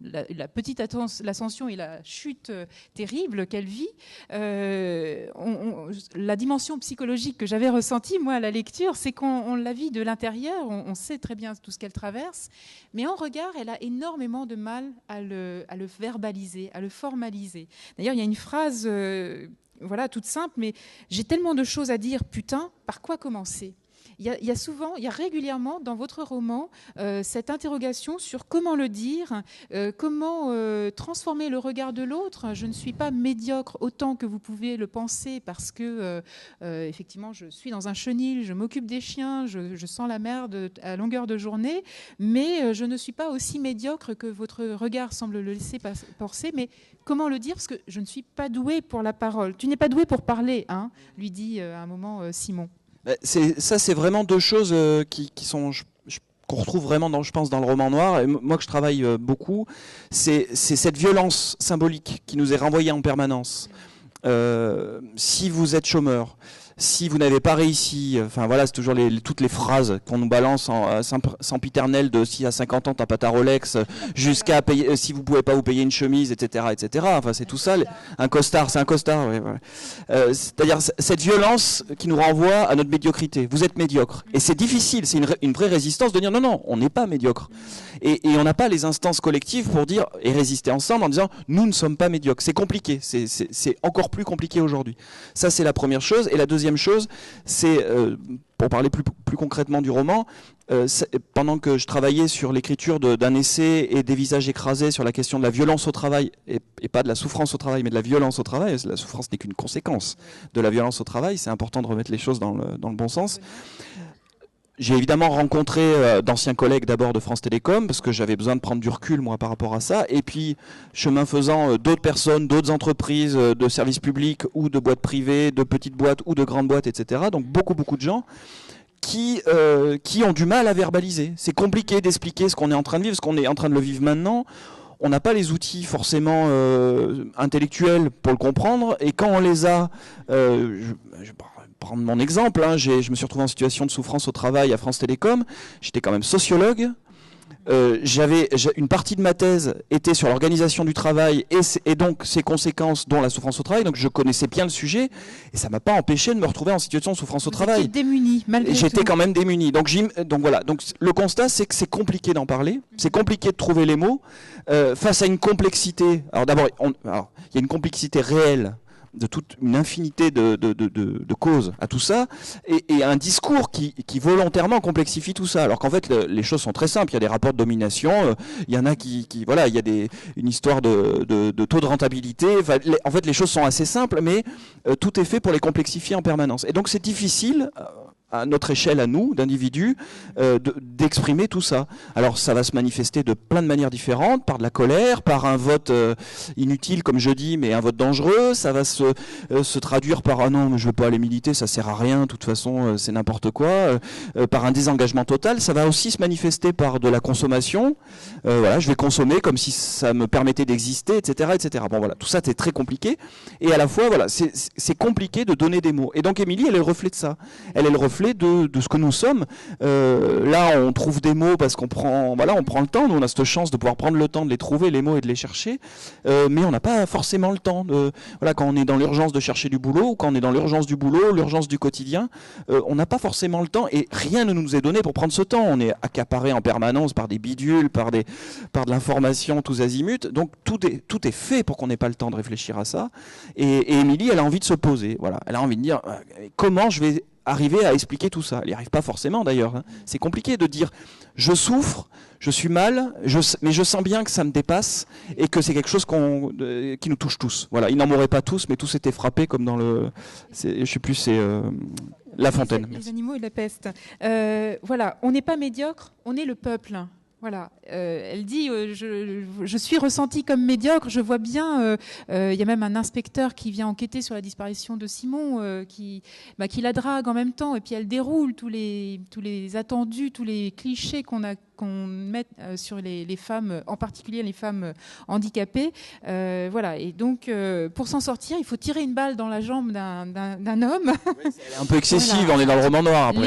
la petite l'ascension et la chute terrible qu'elle vit, la dimension psychologique que j'avais ressentie moi à la lecture, c'est qu'on la vit de l'intérieur, on sait très bien tout ce qu'elle traverse, mais en regard, elle a énormément de mal à le verbaliser, à le formaliser. D'ailleurs, il y a une phrase voilà, toute simple, mais j'ai tellement de choses à dire, putain, par quoi commencer ? Il y a régulièrement dans votre roman cette interrogation sur comment le dire, comment transformer le regard de l'autre. Je ne suis pas médiocre autant que vous pouvez le penser parce que effectivement je suis dans un chenil, je m'occupe des chiens, je sens la merde à longueur de journée, mais je ne suis pas aussi médiocre que votre regard semble le laisser penser. Mais comment le dire ? Parce que je ne suis pas douée pour la parole. Tu n'es pas douée pour parler, hein, lui dit à un moment Simon. C'est vraiment deux choses qu'on retrouve vraiment je pense dans le roman noir, et moi que je travaille beaucoup, c'est cette violence symbolique qui nous est renvoyée en permanence. Si vous êtes chômeur, si vous n'avez pas réussi, enfin voilà, c'est toujours toutes les phrases qu'on nous balance en sempiternel de si à 50 ans t'as pas ta Rolex, jusqu'à payer, si vous pouvez pas vous payer une chemise, etc., etc. Enfin c'est tout ça. Un costard, c'est un costard. Ouais. C'est-à-dire cette violence qui nous renvoie à notre médiocrité. Vous êtes médiocre, et c'est difficile. C'est une vraie résistance de dire non, on n'est pas médiocre. Et on n'a pas les instances collectives pour dire et résister ensemble en disant nous ne sommes pas médiocres. C'est compliqué. C'est encore plus compliqué aujourd'hui. Ça c'est la première chose. Et la deuxième chose, c'est, pour parler plus concrètement du roman, pendant que je travaillais sur l'écriture d'un essai et des visages écrasés sur la question de la violence au travail, et pas de la souffrance au travail, mais de la violence au travail, la souffrance n'est qu'une conséquence de la violence au travail, c'est important de remettre les choses dans le bon sens. J'ai évidemment rencontré d'anciens collègues d'abord de France Télécom parce que j'avais besoin de prendre du recul moi par rapport à ça, et puis chemin faisant d'autres personnes, d'autres entreprises de services publics ou de boîtes privées, de petites boîtes ou de grandes boîtes, etc. Donc beaucoup de gens qui ont du mal à verbaliser. C'est compliqué d'expliquer ce qu'on est en train de vivre, ce qu'on est en train de le vivre maintenant. On n'a pas les outils forcément intellectuels pour le comprendre, et quand on les a, je prendre mon exemple, hein, je me suis retrouvé en situation de souffrance au travail à France Télécom. J'étais quand même sociologue. Une partie de ma thèse était sur l'organisation du travail et donc ses conséquences, dont la souffrance au travail. Donc je connaissais bien le sujet, et ça m'a pas empêché de me retrouver en situation de souffrance au travail. J'étais démuni, malgré tout. J'étais quand même démuni. Donc voilà. Donc le constat, c'est que c'est compliqué d'en parler. C'est compliqué de trouver les mots face à une complexité. Alors d'abord, il y a une complexité réelle de toute une infinité de causes à tout ça, et un discours qui volontairement complexifie tout ça, alors qu'en fait les choses sont très simples. Il y a des rapports de domination, il y en a voilà, il y a une histoire de taux de rentabilité, en fait les choses sont assez simples, mais tout est fait pour les complexifier en permanence, et donc c'est difficile à notre échelle, à nous, d'individus, d'exprimer tout ça. Alors ça va se manifester de plein de manières différentes, par de la colère, par un vote inutile, comme je dis, mais un vote dangereux. Ça va se traduire par « ah non, mais je veux pas aller militer, ça sert à rien, de toute façon, c'est n'importe quoi », par un désengagement total. Ça va aussi se manifester par de la consommation. Voilà, je vais consommer comme si ça me permettait d'exister, etc., etc. Bon voilà, tout ça c'est très compliqué. Et à la fois, voilà, c'est compliqué de donner des mots. Et donc Émilie, elle est le reflet de ça. Elle est le reflet de ce que nous sommes. Là, on trouve des mots parce qu'on prend le temps. Nous, on a cette chance de pouvoir prendre le temps de les trouver, les mots, et de les chercher. Mais on n'a pas forcément le temps. Voilà, quand on est dans l'urgence de chercher du boulot, ou quand on est dans l'urgence du boulot, l'urgence du quotidien, on n'a pas forcément le temps. Et rien ne nous est donné pour prendre ce temps. On est accaparé en permanence par des bidules, par de l'information tous azimuts. Donc tout est fait pour qu'on n'ait pas le temps de réfléchir à ça. Et Émilie, elle a envie de se poser. Voilà, elle a envie de dire comment je vais arriver à expliquer tout ça. Elle n'y arrive pas forcément d'ailleurs. Hein. C'est compliqué de dire je souffre, je suis mal, mais je sens bien que ça me dépasse et que c'est quelque chose qui nous touche tous. Voilà, ils n'en mourraient pas tous, mais tous étaient frappés comme dans je sais plus, c'est La Fontaine. Les animaux et la peste. Voilà, on n'est pas médiocre, on est le peuple. Voilà, elle dit je suis ressentie comme médiocre. Je vois bien, il y a même un inspecteur qui vient enquêter sur la disparition de Simon, qui la drague en même temps, et puis elle déroule tous les attendus, tous les clichés qu'on met sur les femmes, en particulier les femmes handicapées. Voilà, et donc pour s'en sortir, il faut tirer une balle dans la jambe d'un homme. Oui, elle est un peu excessive, voilà. On est dans le roman noir après.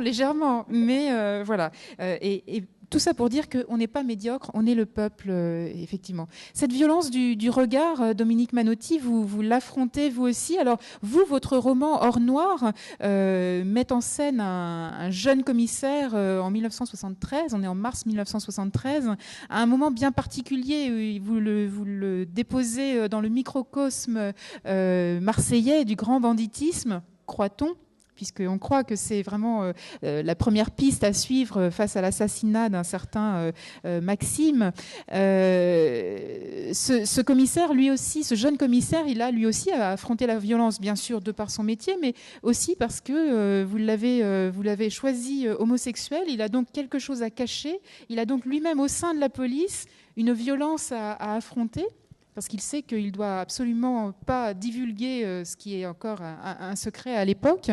Légèrement, mais voilà. Et tout ça pour dire qu'on n'est pas médiocre, on est le peuple, effectivement. Cette violence du regard, Dominique Manotti, vous l'affrontez vous aussi. Alors, vous, votre roman Hors Noir met en scène un jeune commissaire en 1973, on est en mars 1973, à un moment bien particulier où vous le déposez dans le microcosme marseillais du grand banditisme, croit-on, puisqu'on croit que c'est vraiment la première piste à suivre face à l'assassinat d'un certain Maxime. Ce commissaire, lui aussi, ce jeune commissaire, il a lui aussi affronté la violence, bien sûr, de par son métier, mais aussi parce que vous l'avez choisi homosexuel. Il a donc quelque chose à cacher. Il a donc lui-même, au sein de la police, une violence à affronter, parce qu'il sait qu'il ne doit absolument pas divulguer ce qui est encore un secret à l'époque.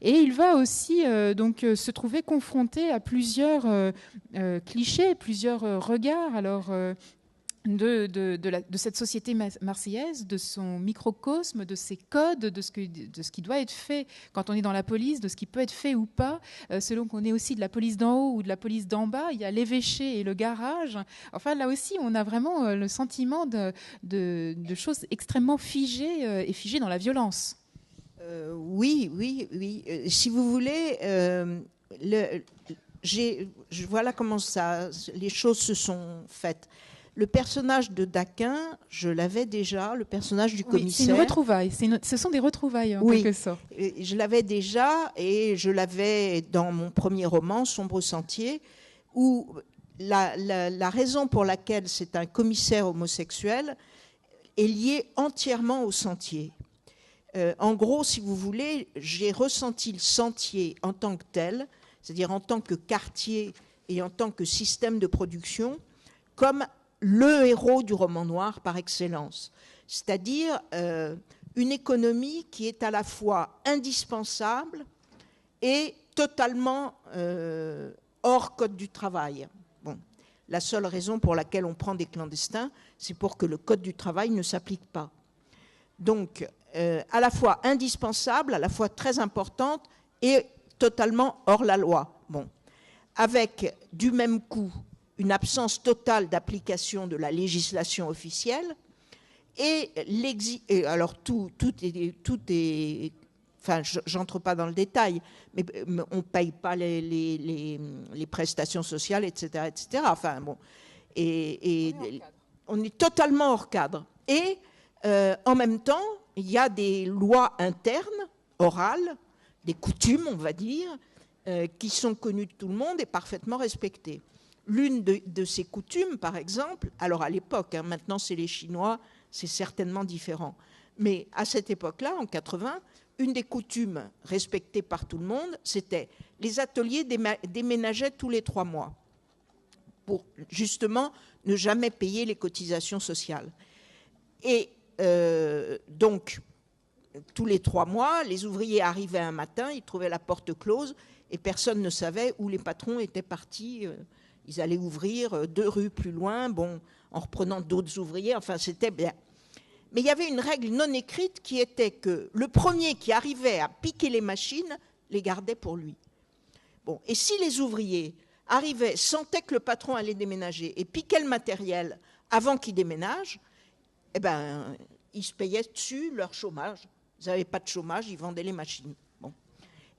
Et il va aussi donc se trouver confronté à plusieurs clichés, plusieurs regards. Alors, de cette société marseillaise, de son microcosme, de ses codes, de ce qui doit être fait quand on est dans la police, de ce qui peut être fait ou pas, selon qu'on est aussi de la police d'en haut ou de la police d'en bas. Il y a l'évêché et le garage. Enfin, là aussi, on a vraiment le sentiment de choses extrêmement figées et figées dans la violence. Oui. Si vous voulez, voilà comment les choses se sont faites. Le personnage de Daquin, je l'avais déjà, le personnage du commissaire. C'est une retrouvaille, ce sont des retrouvailles en quelque sorte. Je l'avais déjà, et je l'avais dans mon premier roman, Sombre Sentier, où la raison pour laquelle c'est un commissaire homosexuel est liée entièrement au sentier. En gros, si vous voulez, j'ai ressenti le sentier en tant que tel, c'est-à-dire en tant que quartier et en tant que système de production, comme le héros du roman noir par excellence, c'est-à-dire une économie qui est à la fois indispensable et totalement hors code du travail. Bon, la seule raison pour laquelle on prend des clandestins, c'est pour que le code du travail ne s'applique pas. Donc, à la fois indispensable, à la fois très importante et totalement hors la loi. Bon, avec du même coup une absence totale d'application de la législation officielle et alors tout est enfin, j'entre pas dans le détail, mais on paye pas les prestations sociales, etc., etc. Enfin bon, et on est totalement hors cadre. Et en même temps, il y a des lois internes, orales, des coutumes, on va dire, qui sont connues de tout le monde et parfaitement respectées. L'une de ces coutumes, par exemple, alors à l'époque, hein, maintenant c'est les Chinois, c'est certainement différent, mais à cette époque-là, en 80, une des coutumes respectées par tout le monde, c'était les ateliers déménageaient tous les 3 mois pour justement ne jamais payer les cotisations sociales. Et donc, tous les 3 mois, les ouvriers arrivaient un matin, ils trouvaient la porte close et personne ne savait où les patrons étaient partis. Ils allaient ouvrir 2 rues plus loin, bon, en reprenant d'autres ouvriers, enfin c'était bien. Mais il y avait une règle non écrite qui était que le premier qui arrivait à piquer les machines les gardait pour lui. Bon, et si les ouvriers arrivaient, sentaient que le patron allait déménager et piquaient le matériel avant qu'il déménage, eh ben, ils se payaient dessus leur chômage. Ils n'avaient pas de chômage, ils vendaient les machines. Bon.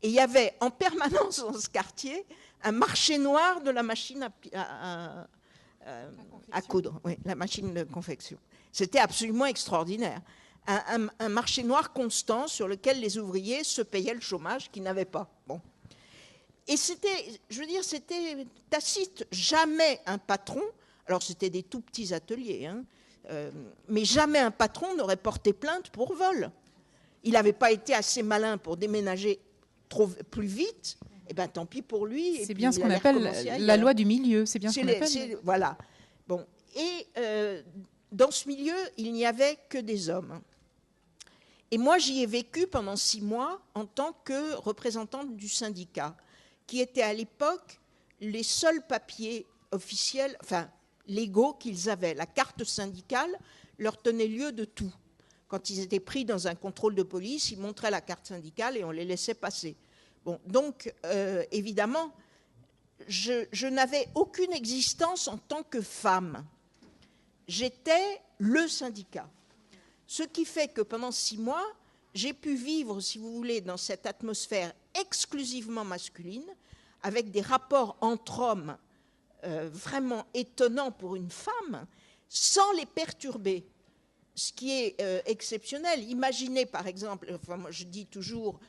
Et il y avait en permanence dans ce quartier un marché noir de la machine à coudre, oui, la machine de confection. C'était absolument extraordinaire. Un marché noir constant sur lequel les ouvriers se payaient le chômage qu'ils n'avaient pas. Bon. Et c'était, je veux dire, c'était tacite. Jamais un patron, alors c'était des tout petits ateliers, hein, mais jamais un patron n'aurait porté plainte pour vol. Il n'avait pas été assez malin pour déménager plus vite. Eh bien, tant pis pour lui. C'est bien ce qu'on appelle la loi du milieu. C'est bien ce qu'on appelle. Voilà. Bon. Et dans ce milieu, il n'y avait que des hommes. Et moi, j'y ai vécu pendant 6 mois en tant que représentante du syndicat, qui était à l'époque les seuls papiers officiels, enfin légaux qu'ils avaient. La carte syndicale leur tenait lieu de tout. Quand ils étaient pris dans un contrôle de police, ils montraient la carte syndicale et on les laissait passer. Bon, donc, évidemment, je n'avais aucune existence en tant que femme. J'étais le syndicat. Ce qui fait que pendant 6 mois, j'ai pu vivre, si vous voulez, dans cette atmosphère exclusivement masculine, avec des rapports entre hommes vraiment étonnants pour une femme, sans les perturber. Ce qui est exceptionnel. Imaginez, par exemple, enfin, moi je dis toujours,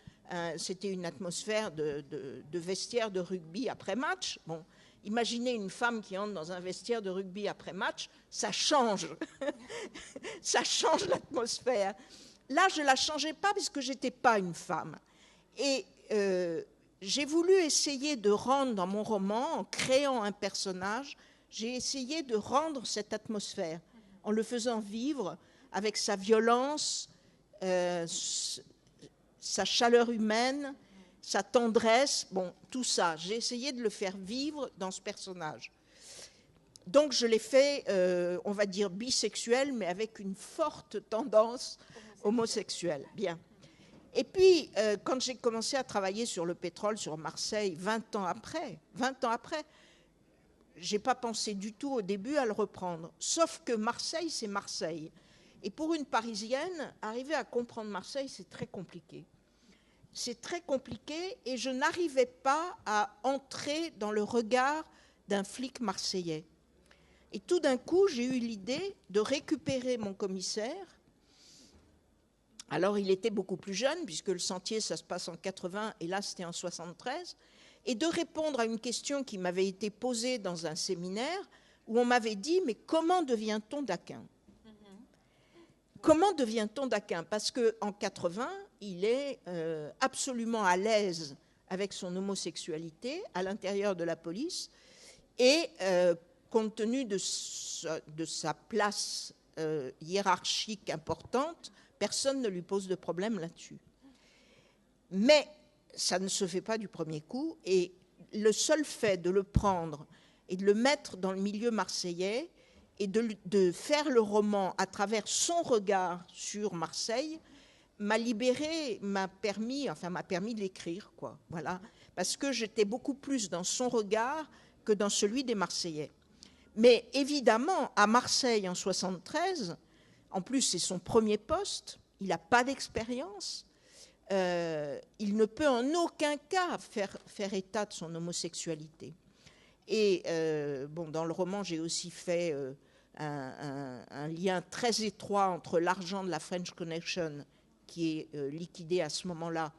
c'était une atmosphère de vestiaire de rugby après match. Bon, imaginez une femme qui entre dans un vestiaire de rugby après match, ça change. Ça change l'atmosphère. Là, je ne la changeais pas parce que je n'étais pas une femme. Et j'ai voulu essayer de rendre dans mon roman, en créant un personnage, j'ai essayé de rendre cette atmosphère, en le faisant vivre avec sa violence, sa chaleur humaine, sa tendresse, bon, tout ça. J'ai essayé de le faire vivre dans ce personnage. Donc je l'ai fait, on va dire, bisexuel, mais avec une forte tendance homosexuelle. Bien. Et puis, quand j'ai commencé à travailler sur le pétrole, sur Marseille, 20 ans après, je n'ai pas pensé du tout au début à le reprendre. Sauf que Marseille, c'est Marseille. Et pour une Parisienne, arriver à comprendre Marseille, c'est très compliqué. C'est très compliqué et je n'arrivais pas à entrer dans le regard d'un flic marseillais. Et tout d'un coup, j'ai eu l'idée de récupérer mon commissaire. Alors, il était beaucoup plus jeune, puisque le Sentier, ça se passe en 80, et là, c'était en 73, et de répondre à une question qui m'avait été posée dans un séminaire, où on m'avait dit, mais comment devient-on daquin ? Comment devient-on daquin ? Parce qu'en 80, il est absolument à l'aise avec son homosexualité à l'intérieur de la police, et compte tenu de sa place hiérarchique importante, personne ne lui pose de problème là-dessus. Mais ça ne se fait pas du premier coup, et le seul fait de le prendre et de le mettre dans le milieu marseillais et de faire le roman à travers son regard sur Marseille m'a libérée, m'a permis de l'écrire, quoi. Voilà, parce que j'étais beaucoup plus dans son regard que dans celui des Marseillais. Mais évidemment, à Marseille en 73, en plus c'est son premier poste, il n'a pas d'expérience, il ne peut en aucun cas faire état de son homosexualité. Et bon, dans le roman, j'ai aussi fait un lien très étroit entre l'argent de la French Connection, qui est liquidé à ce moment-là,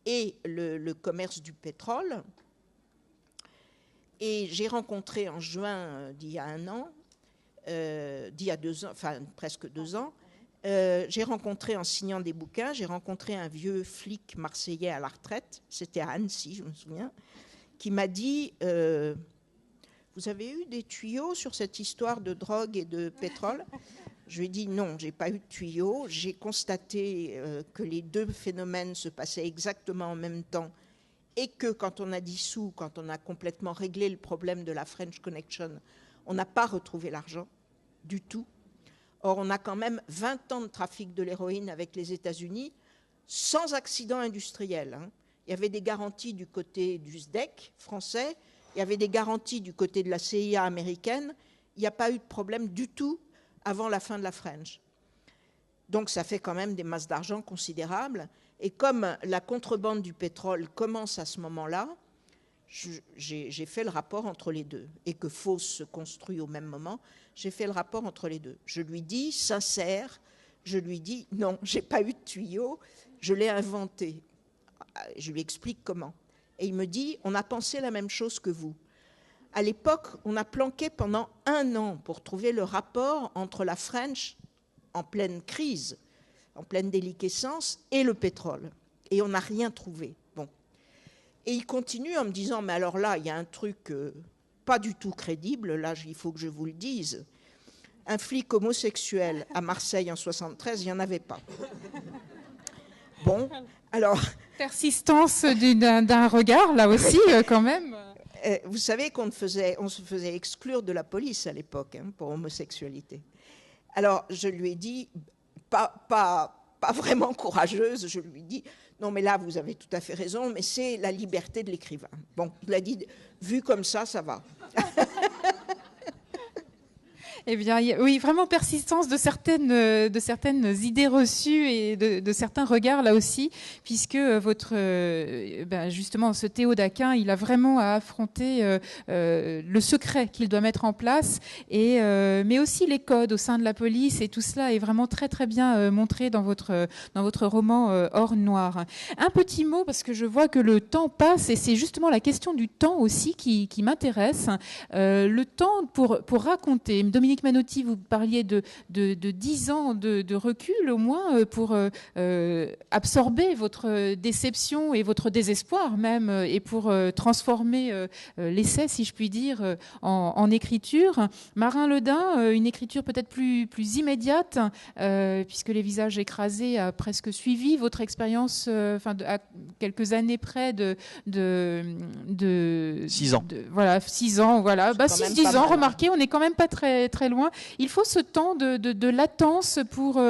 et le commerce du pétrole. Et j'ai rencontré en juin d'il y a 1 an, d'il y a 2 ans, enfin presque 2 ans, j'ai rencontré, en signant des bouquins, j'ai rencontré un vieux flic marseillais à la retraite, c'était à Annecy, je me souviens, qui m'a dit vous avez eu des tuyaux sur cette histoire de drogue et de pétrole? Je lui ai dit non, j'ai pas eu de tuyaux. J'ai constaté que les deux phénomènes se passaient exactement en même temps et que quand on a dissous, quand on a complètement réglé le problème de la French Connection, on n'a pas retrouvé l'argent du tout. Or, on a quand même 20 ans de trafic de l'héroïne avec les États-Unis sans accident industriel. Il y avait des garanties du côté du SDEC français, il y avait des garanties du côté de la CIA américaine. Il n'y a pas eu de problème du tout avant la fin de la French. Donc ça fait quand même des masses d'argent considérables. Et comme la contrebande du pétrole commence à ce moment-là, j'ai fait le rapport entre les deux. Et que Fos se construit au même moment, j'ai fait le rapport entre les deux. Je lui dis, sincère, je lui dis, non, je n'ai pas eu de tuyau, je l'ai inventé. Je lui explique comment. Et il me dit, on a pensé la même chose que vous. À l'époque, on a planqué pendant 1 an pour trouver le rapport entre la French, en pleine crise, en pleine déliquescence, et le pétrole. Et on n'a rien trouvé. Bon. Et il continue en me disant, mais alors là, il y a un truc pas du tout crédible, là, il faut que je vous le dise. Un flic homosexuel à Marseille en 73, il n'y en avait pas. Bon, alors... Persistance d'un regard, là aussi, quand même. Vous savez qu'on se faisait exclure de la police à l'époque pour homosexualité. Alors, je lui ai dit, pas vraiment courageuse, je lui ai dit, non mais là, vous avez tout à fait raison, mais c'est la liberté de l'écrivain. Bon, il a dit, vu comme ça va. Eh bien, oui, vraiment persistance de certaines idées reçues et de certains regards là aussi, puisque justement, ce Théo d'Aquin, il a vraiment à affronter le secret qu'il doit mettre en place, mais aussi les codes au sein de la police, et tout cela est vraiment très très bien montré dans votre roman Or Noir. Un petit mot, parce que je vois que le temps passe, et c'est justement la question du temps aussi qui m'intéresse. Le temps pour raconter. Dominique Manotti, vous parliez de 10 ans de recul au moins pour absorber votre déception et votre désespoir même, et pour transformer l'essai, si je puis dire, en écriture. Marin Ledin, une écriture peut-être plus immédiate, puisque Les Visages écrasés a presque suivi votre expérience, à quelques années près de 6 ans. Voilà, 6 ans, voilà. 6-10 ans, remarquez, on n'est quand même pas très, très loin. Il faut ce temps de latence pour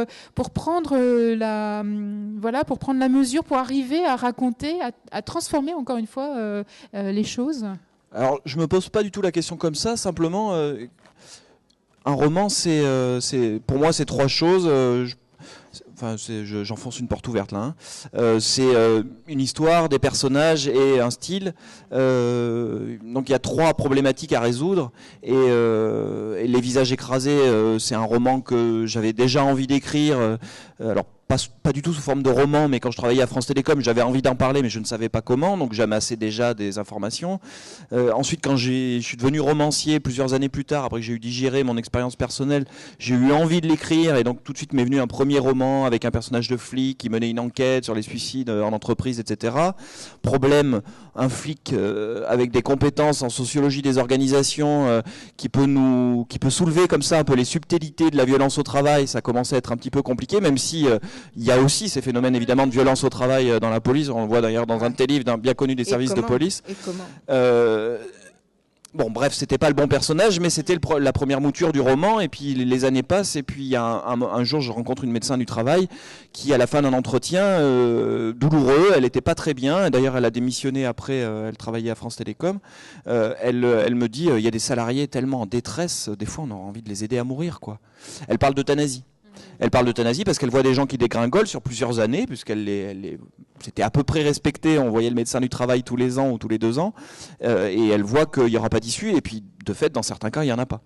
prendre la mesure, pour arriver à raconter, à transformer encore une fois les choses. Alors, je me pose pas du tout la question comme ça. Simplement, un roman, pour moi, c'est 3 choses. J'enfonce une porte ouverte là. C'est une histoire, des personnages et un style. Donc il y a 3 problématiques à résoudre. Et Les Visages écrasés, c'est un roman que j'avais déjà envie d'écrire. Alors pas du tout sous forme de roman, mais quand je travaillais à France Télécom, j'avais envie d'en parler, mais je ne savais pas comment, donc j'amassais déjà des informations. Ensuite, quand je suis devenu romancier plusieurs années plus tard, après que j'ai eu digéré mon expérience personnelle, j'ai eu envie de l'écrire, et donc tout de suite m'est venu un premier roman avec un personnage de flic qui menait une enquête sur les suicides en entreprise, etc. Problème, un flic avec des compétences en sociologie des organisations qui peut soulever comme ça un peu les subtilités de la violence au travail. Ça commençait à être un petit peu compliqué, même si il y a aussi ces phénomènes évidemment de violence au travail dans la police. On le voit d'ailleurs dans un de tes livres, d'un bien connu des services de police. Et comment Bon, bref, c'était pas le bon personnage, mais c'était la première mouture du roman. Et puis les années passent, et puis il y a un jour, je rencontre une médecin du travail qui, à la fin d'un entretien douloureux, elle était pas très bien. D'ailleurs, elle a démissionné après. Elle travaillait à France Télécom. Elle me dit, il y a des salariés tellement en détresse, des fois, on a envie de les aider à mourir, quoi. Elle parle d'euthanasie. Elle parle d'euthanasie parce qu'elle voit des gens qui dégringolent sur plusieurs années, puisqu'elle c'était à peu près respecté. On voyait le médecin du travail tous les ans ou tous les 2 ans, et elle voit qu'il n'y aura pas d'issue, et puis de fait, dans certains cas, il n'y en a pas.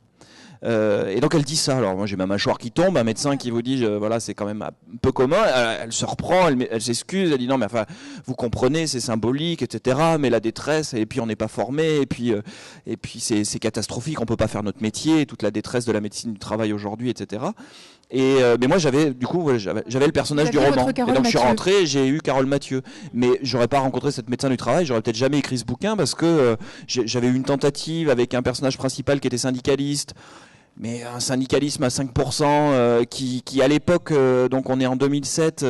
Et donc elle dit ça. Alors moi j'ai ma mâchoire qui tombe, un médecin qui vous dit voilà, c'est quand même un peu commun. Elle se reprend, elle s'excuse, elle dit non mais enfin vous comprenez, c'est symbolique, etc. Mais la détresse, et puis on n'est pas formé, et puis c'est catastrophique, on peut pas faire notre métier, toute la détresse de la médecine du travail aujourd'hui, etc. Mais moi, j'avais le personnage du roman. Et donc, je suis rentré, j'ai eu Carole Mathieu. Mais j'aurais pas rencontré cette médecin du travail, j'aurais peut-être jamais écrit ce bouquin parce que j'avais eu une tentative avec un personnage principal qui était syndicaliste. Mais un syndicalisme à 5%, qui à l'époque, donc on est en 2007,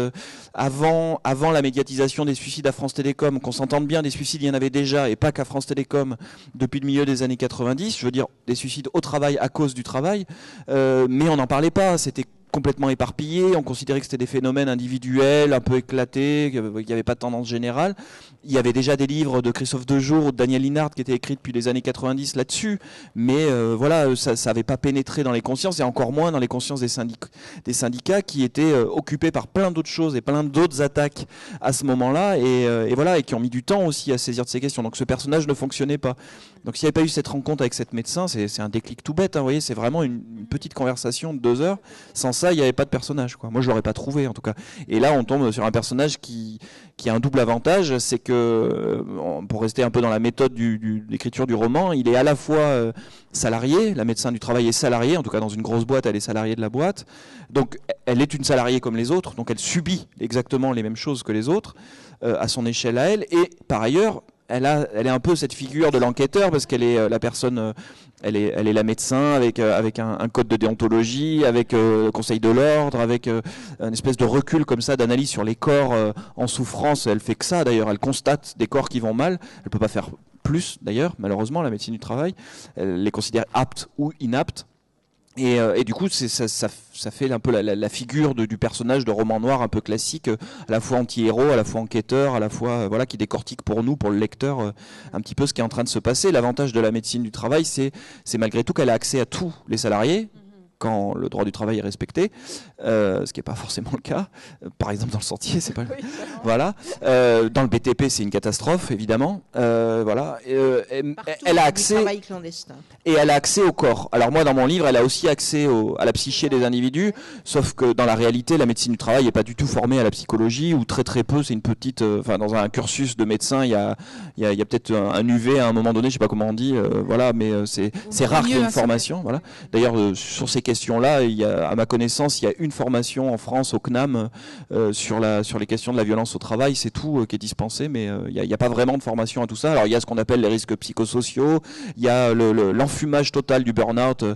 avant la médiatisation des suicides à France Télécom, qu'on s'entende bien, des suicides il y en avait déjà, et pas qu'à France Télécom, depuis le milieu des années 90, je veux dire des suicides au travail à cause du travail, mais on n'en parlait pas, c'était complètement éparpillé, on considérait que c'était des phénomènes individuels, un peu éclatés, qu'il n'y avait pas de tendance générale. Il y avait déjà des livres de Christophe Dejour ou de Daniel Linhart qui étaient écrits depuis les années 90 là-dessus, mais voilà, ça n'avait pas pénétré dans les consciences, et encore moins dans les consciences des syndicats qui étaient occupés par plein d'autres choses et plein d'autres attaques à ce moment-là, et voilà, et qui ont mis du temps aussi à saisir de ces questions. Donc ce personnage ne fonctionnait pas. Donc s'il n'y avait pas eu cette rencontre avec cette médecin, c'est un déclic tout bête, hein, vous voyez, c'est vraiment une petite conversation de 2 heures. Sans ça, il n'y avait pas de personnage, quoi. Moi, je l'aurais pas trouvé, en tout cas. Et là, on tombe sur un personnage qui a un double avantage, c'est que, pour rester un peu dans la méthode d'écriture du roman, il est à la fois salarié, la médecin du travail est salariée, en tout cas dans une grosse boîte, elle est salariée de la boîte. Donc, elle est une salariée comme les autres, donc elle subit exactement les mêmes choses que les autres, à son échelle à elle. Et par ailleurs, elle est un peu cette figure de l'enquêteur parce qu'elle est la personne, elle est la médecin avec un code de déontologie, avec le Conseil de l'ordre, avec une espèce de recul comme ça d'analyse sur les corps en souffrance. Elle fait que ça d'ailleurs, elle constate des corps qui vont mal. Elle peut pas faire plus d'ailleurs, malheureusement, la médecine du travail. Elle les considère aptes ou inaptes. Et du coup, ça fait un peu la figure du personnage de roman noir un peu classique, à la fois anti-héros, à la fois enquêteur, à la fois voilà, qui décortique pour nous, pour le lecteur, un petit peu ce qui est en train de se passer. L'avantage de la médecine du travail, c'est malgré tout qu'elle a accès à tous les salariés, quand le droit du travail est respecté, ce qui n'est pas forcément le cas. Par exemple, dans le Sentier, c'est pas le... Voilà. Dans le BTP, c'est une catastrophe, évidemment. Voilà. Elle a accès. Travail clandestin. Et elle a accès au corps. Alors moi, dans mon livre, elle a aussi accès à la psyché des individus, sauf que dans la réalité, la médecine du travail n'est pas du tout formée à la psychologie, ou très très peu. C'est une petite, dans un cursus de médecin, il y a peut-être un UV à un moment donné, je sais pas comment on dit, voilà, mais c'est rare qu'il y ait une formation. Voilà. D'ailleurs, sur ces questions-là, à ma connaissance, il y a une formation en France au CNAM sur les questions de la violence au travail, c'est tout qui est dispensé, mais il n'y a pas vraiment de formation à tout ça. Alors il y a ce qu'on appelle les risques psychosociaux, il y a l'enfumage total du burn-out,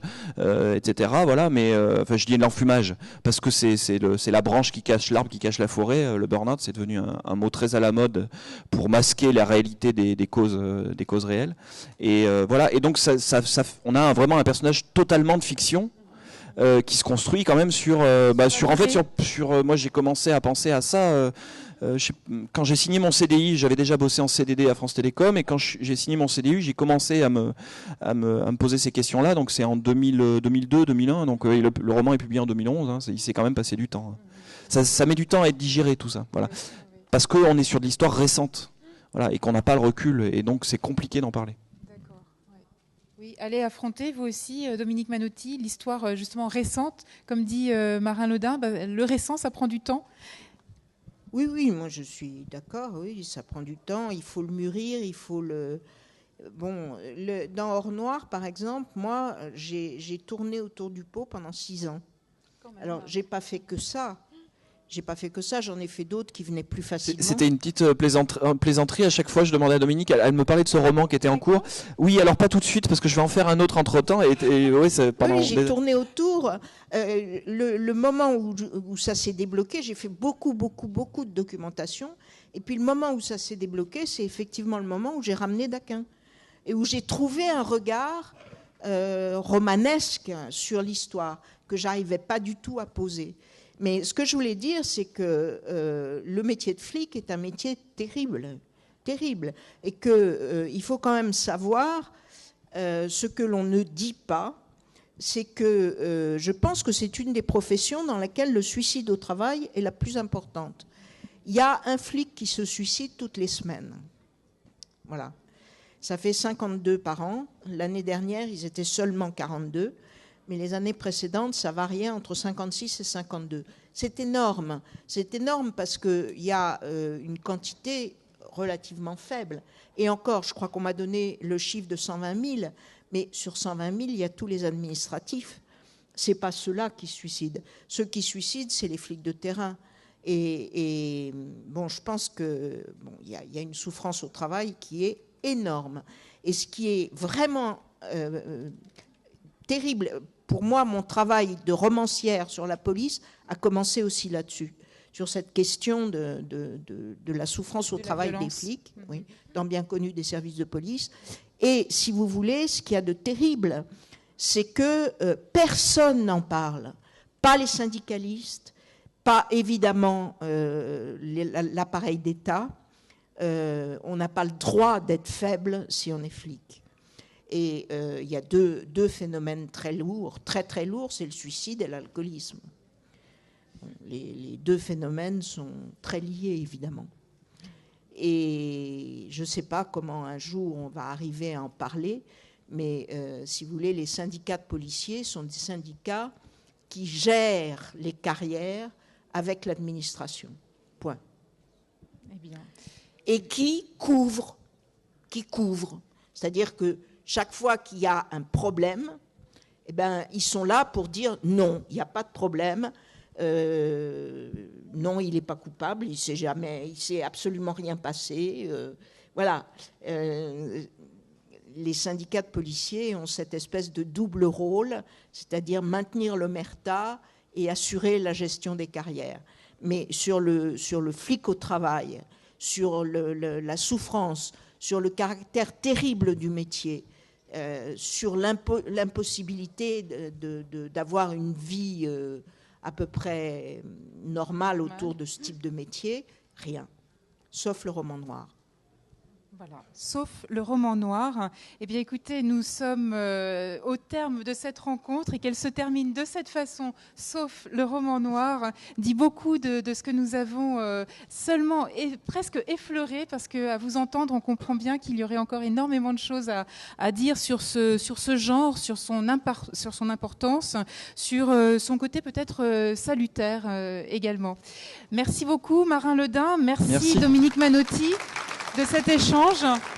etc. Voilà, mais je dis l'enfumage parce que c'est la branche qui cache l'arbre, qui cache la forêt. Le burn-out, c'est devenu un mot très à la mode pour masquer la réalité des causes réelles. Et voilà. Et donc on a vraiment un personnage totalement de fiction. Qui se construit quand même moi j'ai commencé à penser à ça quand j'ai signé mon CDI, j'avais déjà bossé en CDD à France Télécom, et quand j'ai signé mon CDI, j'ai commencé à me poser ces questions-là. Donc c'est en 2002, 2001, donc le roman est publié en 2011, hein, il s'est quand même passé du temps. Ça met du temps à être digéré tout ça, voilà. Parce qu'on est sur de l'histoire récente, voilà, et qu'on n'a pas le recul, et donc c'est compliqué d'en parler. Oui, allez affronter, vous aussi, Dominique Manotti, l'histoire justement récente. Comme dit Marin Lodin, le récent, ça prend du temps. Oui, moi je suis d'accord, oui, ça prend du temps, il faut le mûrir, il faut le... Bon, dans Or Noir, par exemple, moi, j'ai tourné autour du pot pendant 6 ans. Alors, j'ai pas fait que ça. J'en ai fait d'autres qui venaient plus facilement. C'était une petite plaisanterie. À chaque fois, je demandais à Dominique, elle me parlait de ce roman qui était en cours. Oui, alors pas tout de suite, parce que je vais en faire un autre entre-temps. Oui, j'ai tourné autour. Le moment où ça s'est débloqué, j'ai fait beaucoup de documentation. Et puis le moment où ça s'est débloqué, c'est effectivement le moment où j'ai ramené Daquin. Et où j'ai trouvé un regard romanesque sur l'histoire que j'arrivais pas du tout à poser. Mais ce que je voulais dire, c'est que le métier de flic est un métier terrible, et qu'il faut quand même savoir ce que l'on ne dit pas, c'est que je pense que c'est une des professions dans laquelle le suicide au travail est la plus importante. Il y a un flic qui se suicide toutes les semaines. Voilà. Ça fait 52 par an. L'année dernière, ils étaient seulement 42. Mais les années précédentes, ça variait entre 56 et 52. C'est énorme. C'est énorme parce qu'il y a une quantité relativement faible. Et encore, je crois qu'on m'a donné le chiffre de 120 000, mais sur 120 000, il y a tous les administratifs. c'est pas ceux-là qui se suicident. Ceux qui se suicident, c'est les flics de terrain. Et bon, je pense que y a une souffrance au travail qui est énorme. Et ce qui est vraiment terrible, pour moi, mon travail de romancière sur la police a commencé aussi là-dessus, sur cette question de la souffrance au travail des flics, oui, dans Bien connu des services de police. Et si vous voulez, ce qu'il y a de terrible, c'est que personne n'en parle. Pas les syndicalistes, pas évidemment l'appareil d'État. On n'a pas le droit d'être faible si on est flic. Et il y a deux phénomènes très lourds, très très lourds, c'est le suicide et l'alcoolisme. Les deux phénomènes sont très liés, évidemment. Et je ne sais pas comment un jour on va arriver à en parler, mais si vous voulez, les syndicats de policiers sont des syndicats qui gèrent les carrières avec l'administration. Point. Eh bien. Et qui couvrent. C'est-à-dire que chaque fois qu'il y a un problème, eh ben, ils sont là pour dire non, il n'y a pas de problème. Non, il n'est pas coupable, il s'est absolument rien passé. Voilà. Les syndicats de policiers ont cette espèce de double rôle, c'est-à-dire maintenir l'omerta et assurer la gestion des carrières. Mais sur le flic au travail, sur la souffrance, sur le caractère terrible du métier, sur l'impossibilité d'avoir une vie à peu près normale autour de ce type de métier, rien, sauf le roman noir. Voilà, sauf le roman noir. Eh bien, écoutez, nous sommes au terme de cette rencontre et qu'elle se termine de cette façon, sauf le roman noir, dit beaucoup de ce que nous avons seulement presque effleuré, parce qu'à vous entendre, on comprend bien qu'il y aurait encore énormément de choses à dire sur ce genre, sur son importance, sur son côté peut-être salutaire également. Merci beaucoup, Marin Ledin. Merci. Dominique Manotti de cet échange.